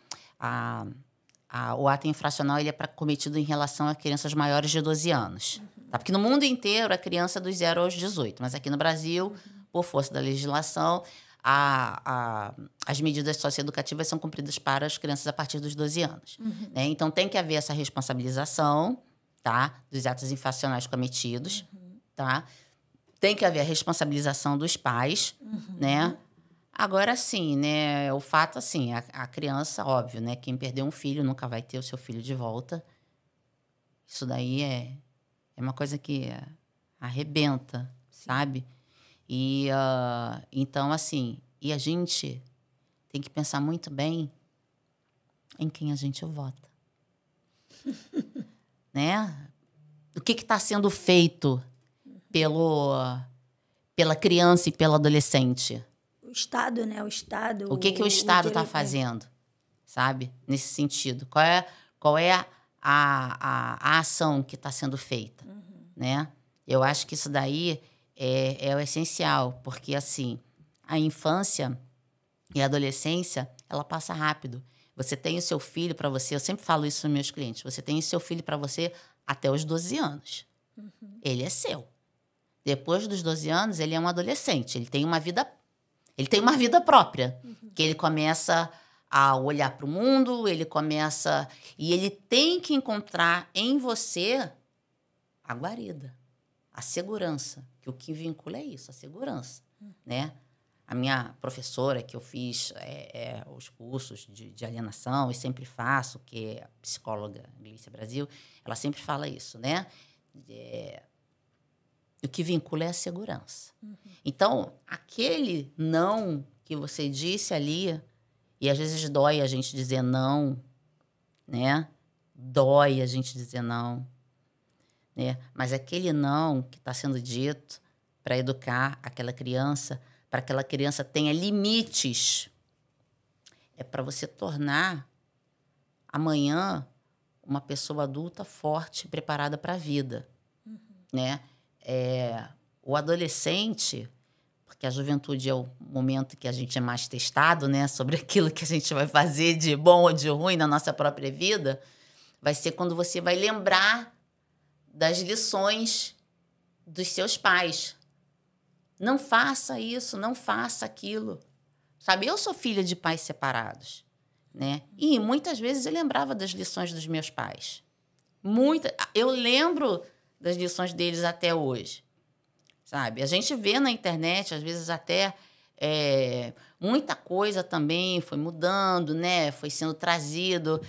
o ato infracional ele é cometido em relação a crianças maiores de 12 anos. Tá? Porque no mundo inteiro é criança dos 0 aos 18. Mas aqui no Brasil, por força da legislação, as medidas socioeducativas são cumpridas para as crianças a partir dos 12 anos. Né? Então, tem que haver essa responsabilização, tá? Dos atos infracionais cometidos. Tá? Tem que haver a responsabilização dos pais, né? Agora, sim, né? O fato, assim, a criança, óbvio, né? Quem perdeu um filho nunca vai ter o seu filho de volta. Isso daí é uma coisa que arrebenta, sabe? E, então, assim, e a gente tem que pensar muito bem em quem a gente vota. Né? O que está sendo feito pela criança e pelo adolescente? O Estado, né? O Estado... O que o Estado está fazendo, sabe? Nesse sentido. Qual é a ação que está sendo feita, né? Eu acho que isso daí é o essencial, porque, assim, a infância e a adolescência, ela passa rápido. Você tem o seu filho para você, eu sempre falo isso para meus clientes, você tem o seu filho para você até os 12 anos. Ele é seu. Depois dos 12 anos, ele é um adolescente. Ele tem uma vida própria. Que ele começa a olhar para o mundo, ele começa... E ele tem que encontrar em você a guarida, a segurança. Que o que vincula é isso, a segurança, né? A minha professora, que eu fiz os cursos de alienação, e sempre faço, que é a psicóloga Glícia Brasil, ela sempre fala isso, né? O que vincula é a segurança. Então, aquele não que você disse ali, e às vezes dói a gente dizer não, né? Dói a gente dizer não, né? Mas aquele não que está sendo dito para educar aquela criança, para que aquela criança tenha limites, é para você tornar amanhã uma pessoa adulta forte, preparada para a vida, né? O adolescente, porque a juventude é o momento que a gente é mais testado, né, sobre aquilo que a gente vai fazer de bom ou de ruim na nossa própria vida, vai ser quando você vai lembrar das lições dos seus pais. Não faça isso, não faça aquilo. Sabe, eu sou filha de pais separados, né? E muitas vezes eu lembrava das lições dos meus pais. Eu lembro das lições deles até hoje, sabe? A gente vê na internet, às vezes até muita coisa também foi mudando, né? Foi sendo trazido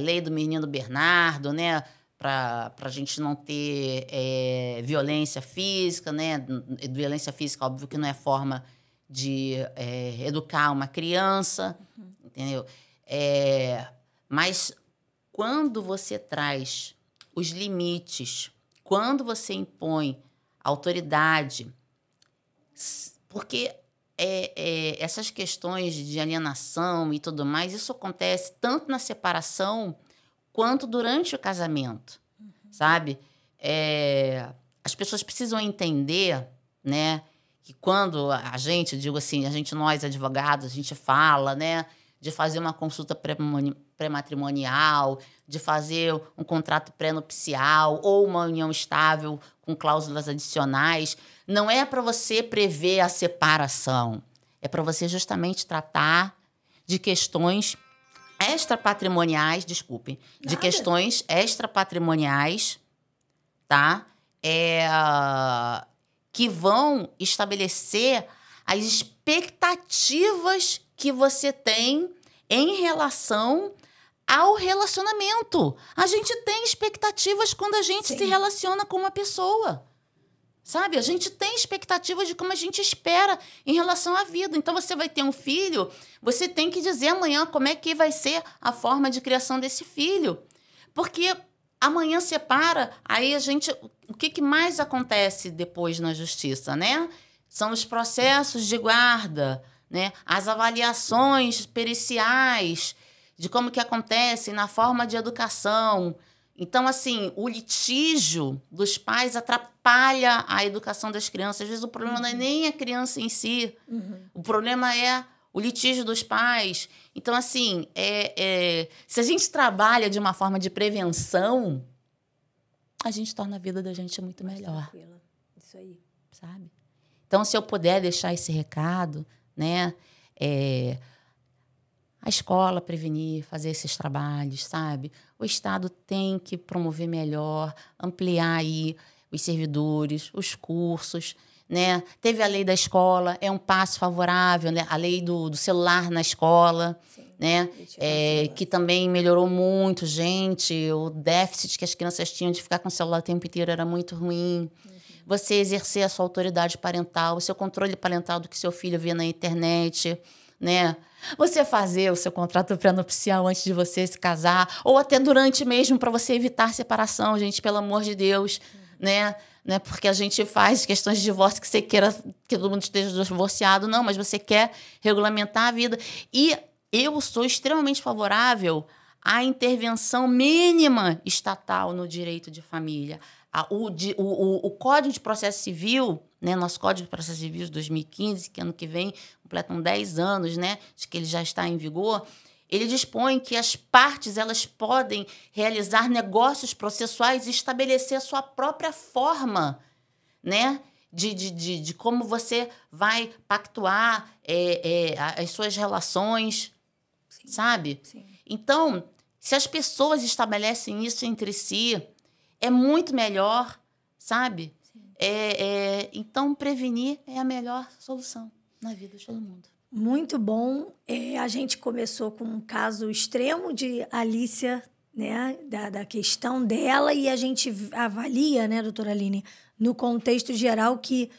lei do menino Bernardo, né? Para a gente não ter violência física, né? Violência física, óbvio que não é forma de educar uma criança, entendeu? Mas quando você traz os limites, quando você impõe autoridade, porque essas questões de alienação e tudo mais, isso acontece tanto na separação quanto durante o casamento, sabe? As pessoas precisam entender, né, que quando a gente, digo assim, nós advogados, a gente fala, né, de fazer uma consulta pré-matrimonial, de fazer um contrato pré-nupcial ou uma união estável com cláusulas adicionais, não é para você prever a separação, é para você justamente tratar de questões extrapatrimoniais, desculpem, de questões extrapatrimoniais, tá? Que vão estabelecer as expectativas que você tem em relação ao relacionamento. A gente tem expectativas quando a gente se relaciona com uma pessoa. Sabe? A gente tem expectativas de como a gente espera em relação à vida. Então, você vai ter um filho, você tem que dizer amanhã como é que vai ser a forma de criação desse filho. Porque amanhã separa, aí o que mais acontece depois na justiça, né? São os processos de guarda, né? As avaliações periciais de como que acontece na forma de educação. Então, assim, o litígio dos pais atrapalha a educação das crianças. Às vezes o problema não é nem a criança em si. O problema é o litígio dos pais. Então, assim, se a gente trabalha de uma forma de prevenção, a gente torna a vida da gente muito melhor. Tranquila. Isso aí. Sabe? Então, se eu puder deixar esse recado, né? A escola prevenir, fazer esses trabalhos, sabe? O Estado tem que promover melhor, ampliar aí os servidores, os cursos, né? Teve a lei da escola, é um passo favorável, né? A lei do celular na escola, né? Que também melhorou muito, gente. O déficit que as crianças tinham de ficar com o celular o tempo inteiro era muito ruim. Você exercer a sua autoridade parental, o seu controle parental do que seu filho vê na internet, né? Você fazer o seu contrato pré-nupcial antes de você se casar, ou até durante mesmo, para você evitar separação, gente, pelo amor de Deus, né? Porque a gente faz questões de divórcio que você queira que todo mundo esteja divorciado, não, mas você quer regulamentar a vida. E eu sou extremamente favorável à intervenção mínima estatal no direito de família. O Código de Processo Civil, né, nosso Código de Processo Civil de 2015, que ano que vem completam 10 anos, né, de que ele já está em vigor, ele dispõe que as partes elas podem realizar negócios processuais e estabelecer a sua própria forma, né? De como você vai pactuar as suas relações, Sim. sabe? Sim. Então, se as pessoas estabelecem isso entre si, é muito melhor, sabe? Então, prevenir é a melhor solução na vida de todo mundo. Muito bom. A gente começou com um caso extremo de Alícia, né, da questão dela, e a gente avalia, né, doutora Aline, no contexto geral que,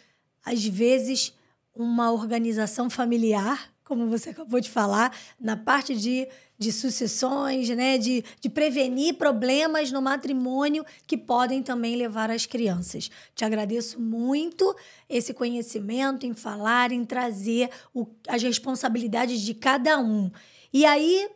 às vezes, uma organização familiar, como você acabou de falar, na parte de sucessões, né, de prevenir problemas no matrimônio que podem também levar as crianças. Te agradeço muito esse conhecimento em falar, em trazer as responsabilidades de cada um. E aí,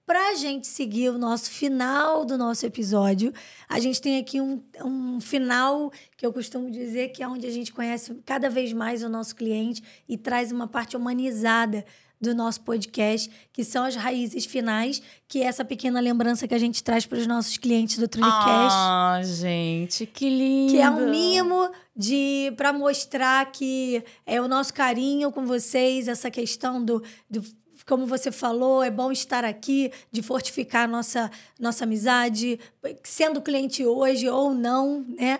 para a gente seguir o nosso final do nosso episódio, a gente tem aqui um final que eu costumo dizer que é onde a gente conhece cada vez mais o nosso cliente e traz uma parte humanizada do nosso podcast, que são as raízes finais, que é essa pequena lembrança que a gente traz para os nossos clientes do TrulyCast. Ah, gente, que lindo! Que é um mimo para mostrar que é o nosso carinho com vocês, essa questão do como você falou, é bom estar aqui, de fortificar nossa amizade, sendo cliente hoje ou não, né?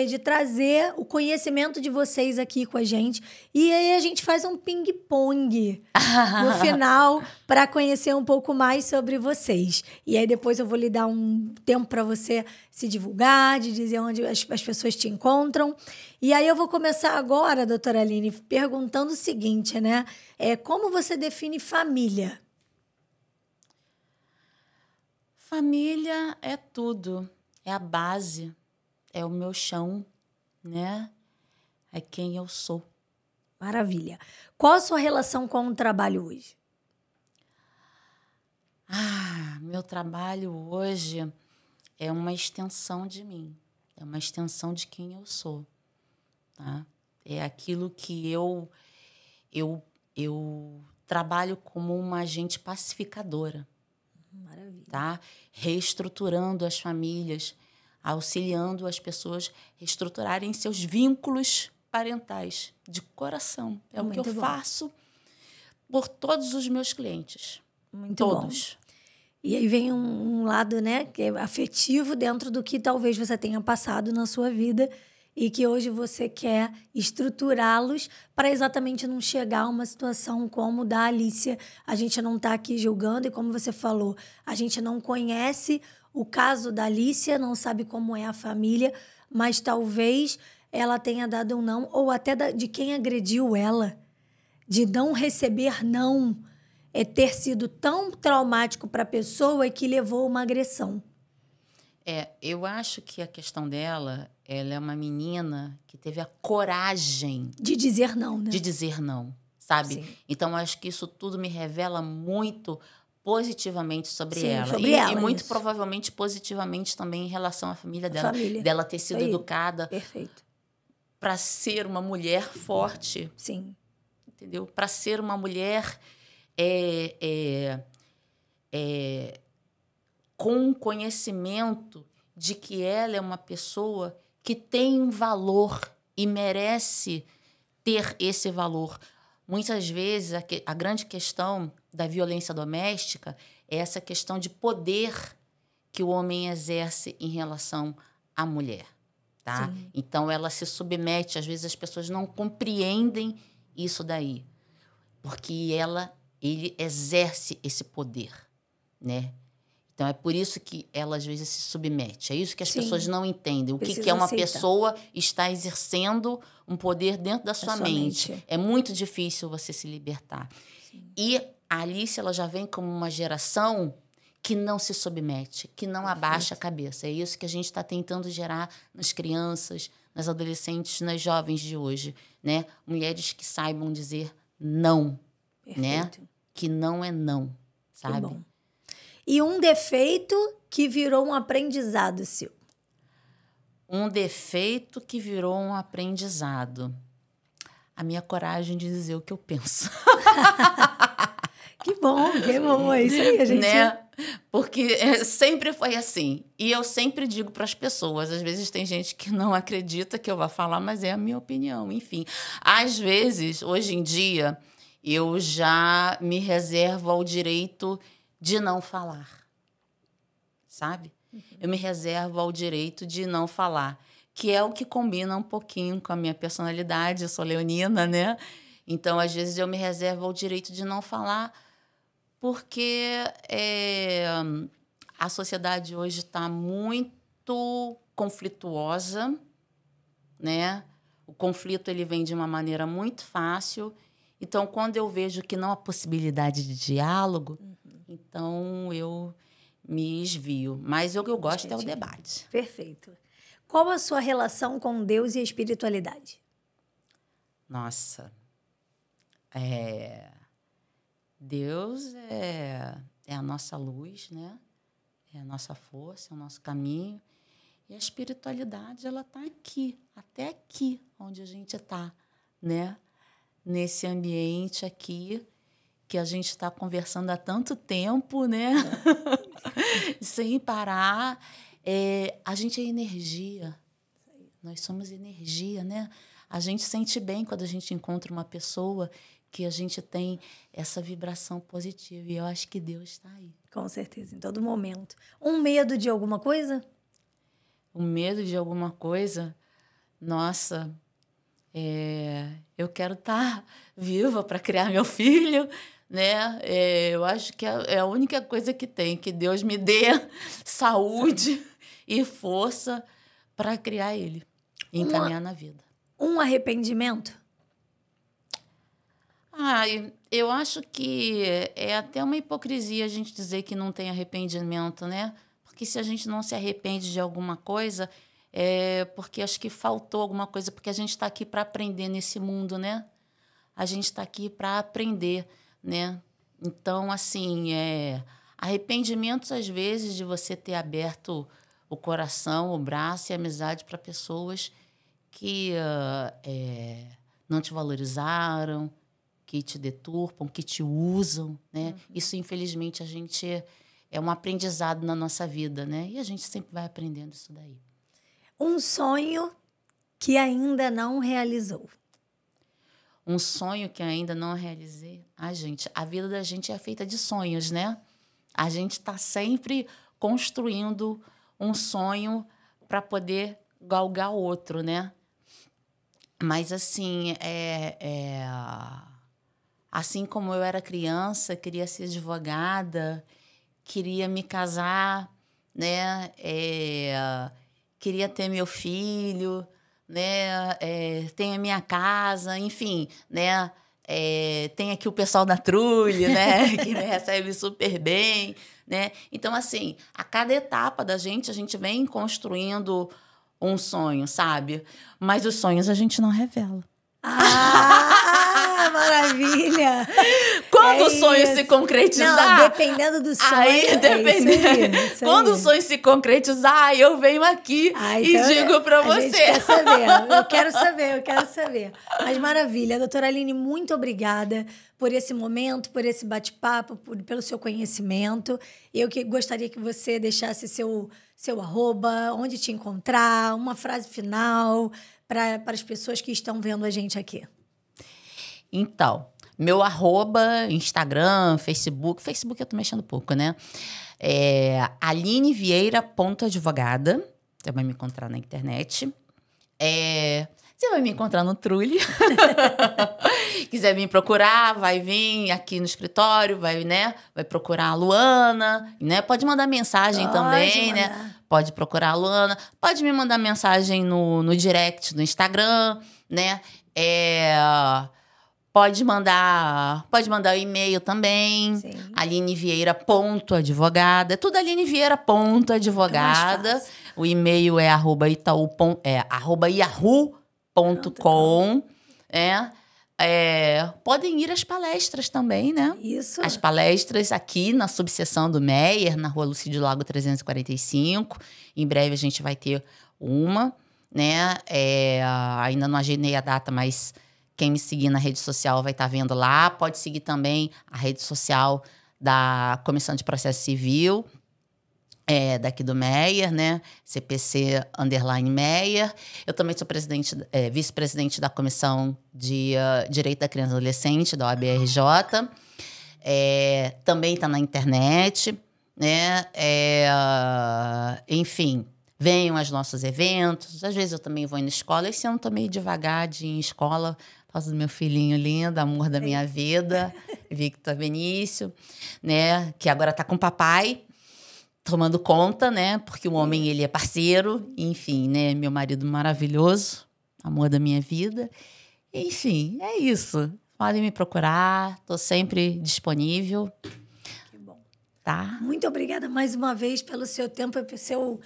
De trazer o conhecimento de vocês aqui com a gente. E aí a gente faz um ping-pong no final para conhecer um pouco mais sobre vocês. E aí depois eu vou lhe dar um tempo para você se divulgar, de dizer onde as pessoas te encontram. E aí eu vou começar agora, doutora Aline, perguntando o seguinte, né? Como você define família? Família é tudo, é a base, é o meu chão, né? É quem eu sou. Maravilha. Qual a sua relação com o trabalho hoje? Meu trabalho hoje é uma extensão de mim, é uma extensão de quem eu sou, tá? É aquilo que eu trabalho como uma agente pacificadora. Maravilha. Tá? Reestruturando as famílias, auxiliando as pessoas a reestruturarem seus vínculos parentais de coração. É o que eu faço por todos os meus clientes. Muito todos. Bom. E aí vem um lado, né, que é afetivo dentro do que talvez você tenha passado na sua vida e que hoje você quer estruturá-los para exatamente não chegar a uma situação como da Alícia. A gente não está aqui julgando e, como você falou, a gente não conhece o caso da Alícia, não sabe como é a família, mas talvez ela tenha dado um não, ou até de quem agrediu ela, de não receber não, ter sido tão traumático para a pessoa que levou uma agressão. Eu acho que a questão dela, ela é uma menina que teve a coragem... de dizer não, né? De dizer não, sabe? Sim. Então, acho que isso tudo me revela muito positivamente sobre ela. Sobre ela, e muito isso. provavelmente positivamente também em relação à família dela. Família. Dela ter sido educada para ser uma mulher forte. Sim. Entendeu? Para ser uma mulher... com conhecimento de que ela é uma pessoa que tem um valor e merece ter esse valor. Muitas vezes, a grande questão da violência doméstica é essa questão de poder que o homem exerce em relação à mulher. Tá? Então, ela se submete. Às vezes, as pessoas não compreendem isso daí, porque ele exerce esse poder, né? Então, é por isso que ela, às vezes, se submete. É isso que as pessoas não entendem. O que é uma pessoa está exercendo um poder dentro da sua mente. É muito difícil você se libertar. Sim. E a Alícia, ela já vem como uma geração que não se submete, que não abaixa a cabeça. É isso que a gente está tentando gerar nas crianças, nas adolescentes, nas jovens de hoje, né? Mulheres que saibam dizer não, né? Que não é não, sabe? Que bom. E um defeito que virou um aprendizado seu? Um defeito que virou um aprendizado. A minha coragem de dizer o que eu penso. Que bom, é isso aí, a gente... Né? Porque sempre foi assim. E eu sempre digo para as pessoas, às vezes tem gente que não acredita que eu vá falar, mas é a minha opinião, enfim. Às vezes, hoje em dia, eu já me reservo ao direito de não falar, sabe? Eu me reservo ao direito de não falar, que é o que combina um pouquinho com a minha personalidade. Eu sou leonina, né? Então, às vezes, eu me reservo ao direito de não falar, porque a sociedade hoje está muito conflituosa, né? O conflito ele vem de uma maneira muito fácil. Então, quando eu vejo que não há possibilidade de diálogo, então eu me esvio. Mas o que eu gosto é o debate. Perfeito. Qual a sua relação com Deus e a espiritualidade? Nossa, Deus é a nossa luz, né? É a nossa força, é o nosso caminho. E a espiritualidade, ela está aqui, até aqui, onde a gente está, né? Nesse ambiente aqui, que a gente está conversando há tanto tempo, né? Sem parar. A gente é energia. Nós somos energia, né? A gente sente bem quando a gente encontra uma pessoa que a gente tem essa vibração positiva. E eu acho que Deus está aí. Com certeza, em todo momento. Um medo de alguma coisa? Um medo de alguma coisa? Nossa, eu quero estar viva para criar meu filho, né? Eu acho que é a única coisa que tem, que Deus me dê saúde e força para criar ele e encaminhar na vida. Um arrependimento? Eu acho que é até uma hipocrisia a gente dizer que não tem arrependimento, né? Porque se a gente não se arrepende de alguma coisa, é porque acho que faltou alguma coisa, porque a gente está aqui para aprender nesse mundo, né? A gente está aqui para aprender, né? Então, assim, arrependimentos, às vezes, de você ter aberto o coração, o braço e a amizade para pessoas que não te valorizaram, que te deturpam, que te usam, né? Isso, infelizmente, a gente é um aprendizado na nossa vida, né? E a gente sempre vai aprendendo isso daí. Um sonho que ainda não realizou? Um sonho que ainda não realizei? Gente, a vida da gente é feita de sonhos, né? A gente está sempre construindo um sonho para poder galgar outro, né? Mas, assim, assim como eu era criança, queria ser advogada, queria me casar, né? Queria ter meu filho, né? Tem a minha casa, enfim, né? Tem aqui o pessoal da Trulli, né? Que me recebe super bem, né? Então, assim, a cada etapa da gente, a gente vem construindo um sonho, sabe? Mas os sonhos a gente não revela. Maravilha! Quando o sonho se concretizar... Não, dependendo do sonho... Isso aí. Quando o sonho se concretizar, eu venho aqui e digo para você. A gente quer saber. Eu quero saber. Mas maravilha. Doutora Aline, muito obrigada por esse momento, por esse bate-papo, pelo seu conhecimento. Eu gostaria que você deixasse seu arroba, onde te encontrar, uma frase final para as pessoas que estão vendo a gente aqui. Então, meu arroba, Instagram, Facebook eu tô mexendo pouco, né? AlineVieira.advogada. Você vai me encontrar na internet. Você vai me encontrar no Trulli. Quiser vir procurar, vai vir aqui no escritório, vai procurar a Luana, né? Pode mandar mensagem também, né? Pode procurar a Luana. Pode me mandar mensagem no direct do Instagram, né? Pode mandar o e-mail também. Sim. AlineVieira.advogada. É tudo AlineVieira.advogada. O e-mail é @yahoo.com. Podem ir às palestras também, né? Isso. As palestras aqui na subseção do Meyer, na Rua Lucídio Lago 345. Em breve a gente vai ter uma, né? Ainda não agendei a data, mas Quem me seguir na rede social vai estar vendo lá. Pode seguir também a rede social da Comissão de Processo Civil, daqui do Meier, né? CPC_Meier. Eu também sou vice-presidente da Comissão de Direito da Criança e Adolescente, da OAB-RJ. Também está na internet, né? Enfim, venham aos nossos eventos. Às vezes eu também vou na escola. Esse ano estou meio devagar de ir em escola. Faço do meu filhinho lindo, amor da minha vida, Victor Benício, né? Que agora está com o papai, tomando conta, né? Porque o homem, ele é parceiro. Enfim, né? Meu marido maravilhoso, amor da minha vida. Enfim, é isso. Podem me procurar, estou sempre disponível. Que bom. Tá? Muito obrigada mais uma vez pelo seu tempo e pelo seu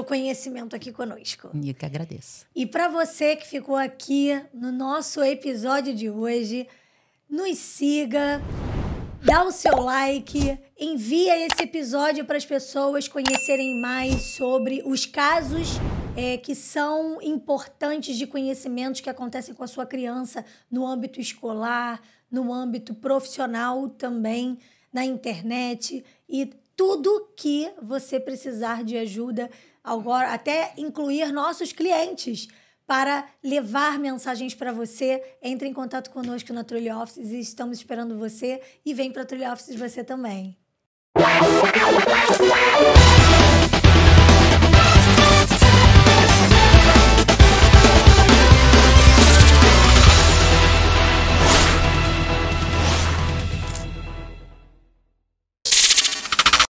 conhecimento aqui conosco. Eu que agradeço. E para você que ficou aqui no nosso episódio de hoje, nos siga, dá o seu like, envia esse episódio para as pessoas conhecerem mais sobre os casos que são importantes de conhecimentos que acontecem com a sua criança no âmbito escolar, no âmbito profissional também, na internet e tudo que você precisar de ajuda, agora até incluir nossos clientes para levar mensagens para você. Entre em contato conosco na Trulli Offices e estamos esperando você. E vem para a Trulli Offices você também.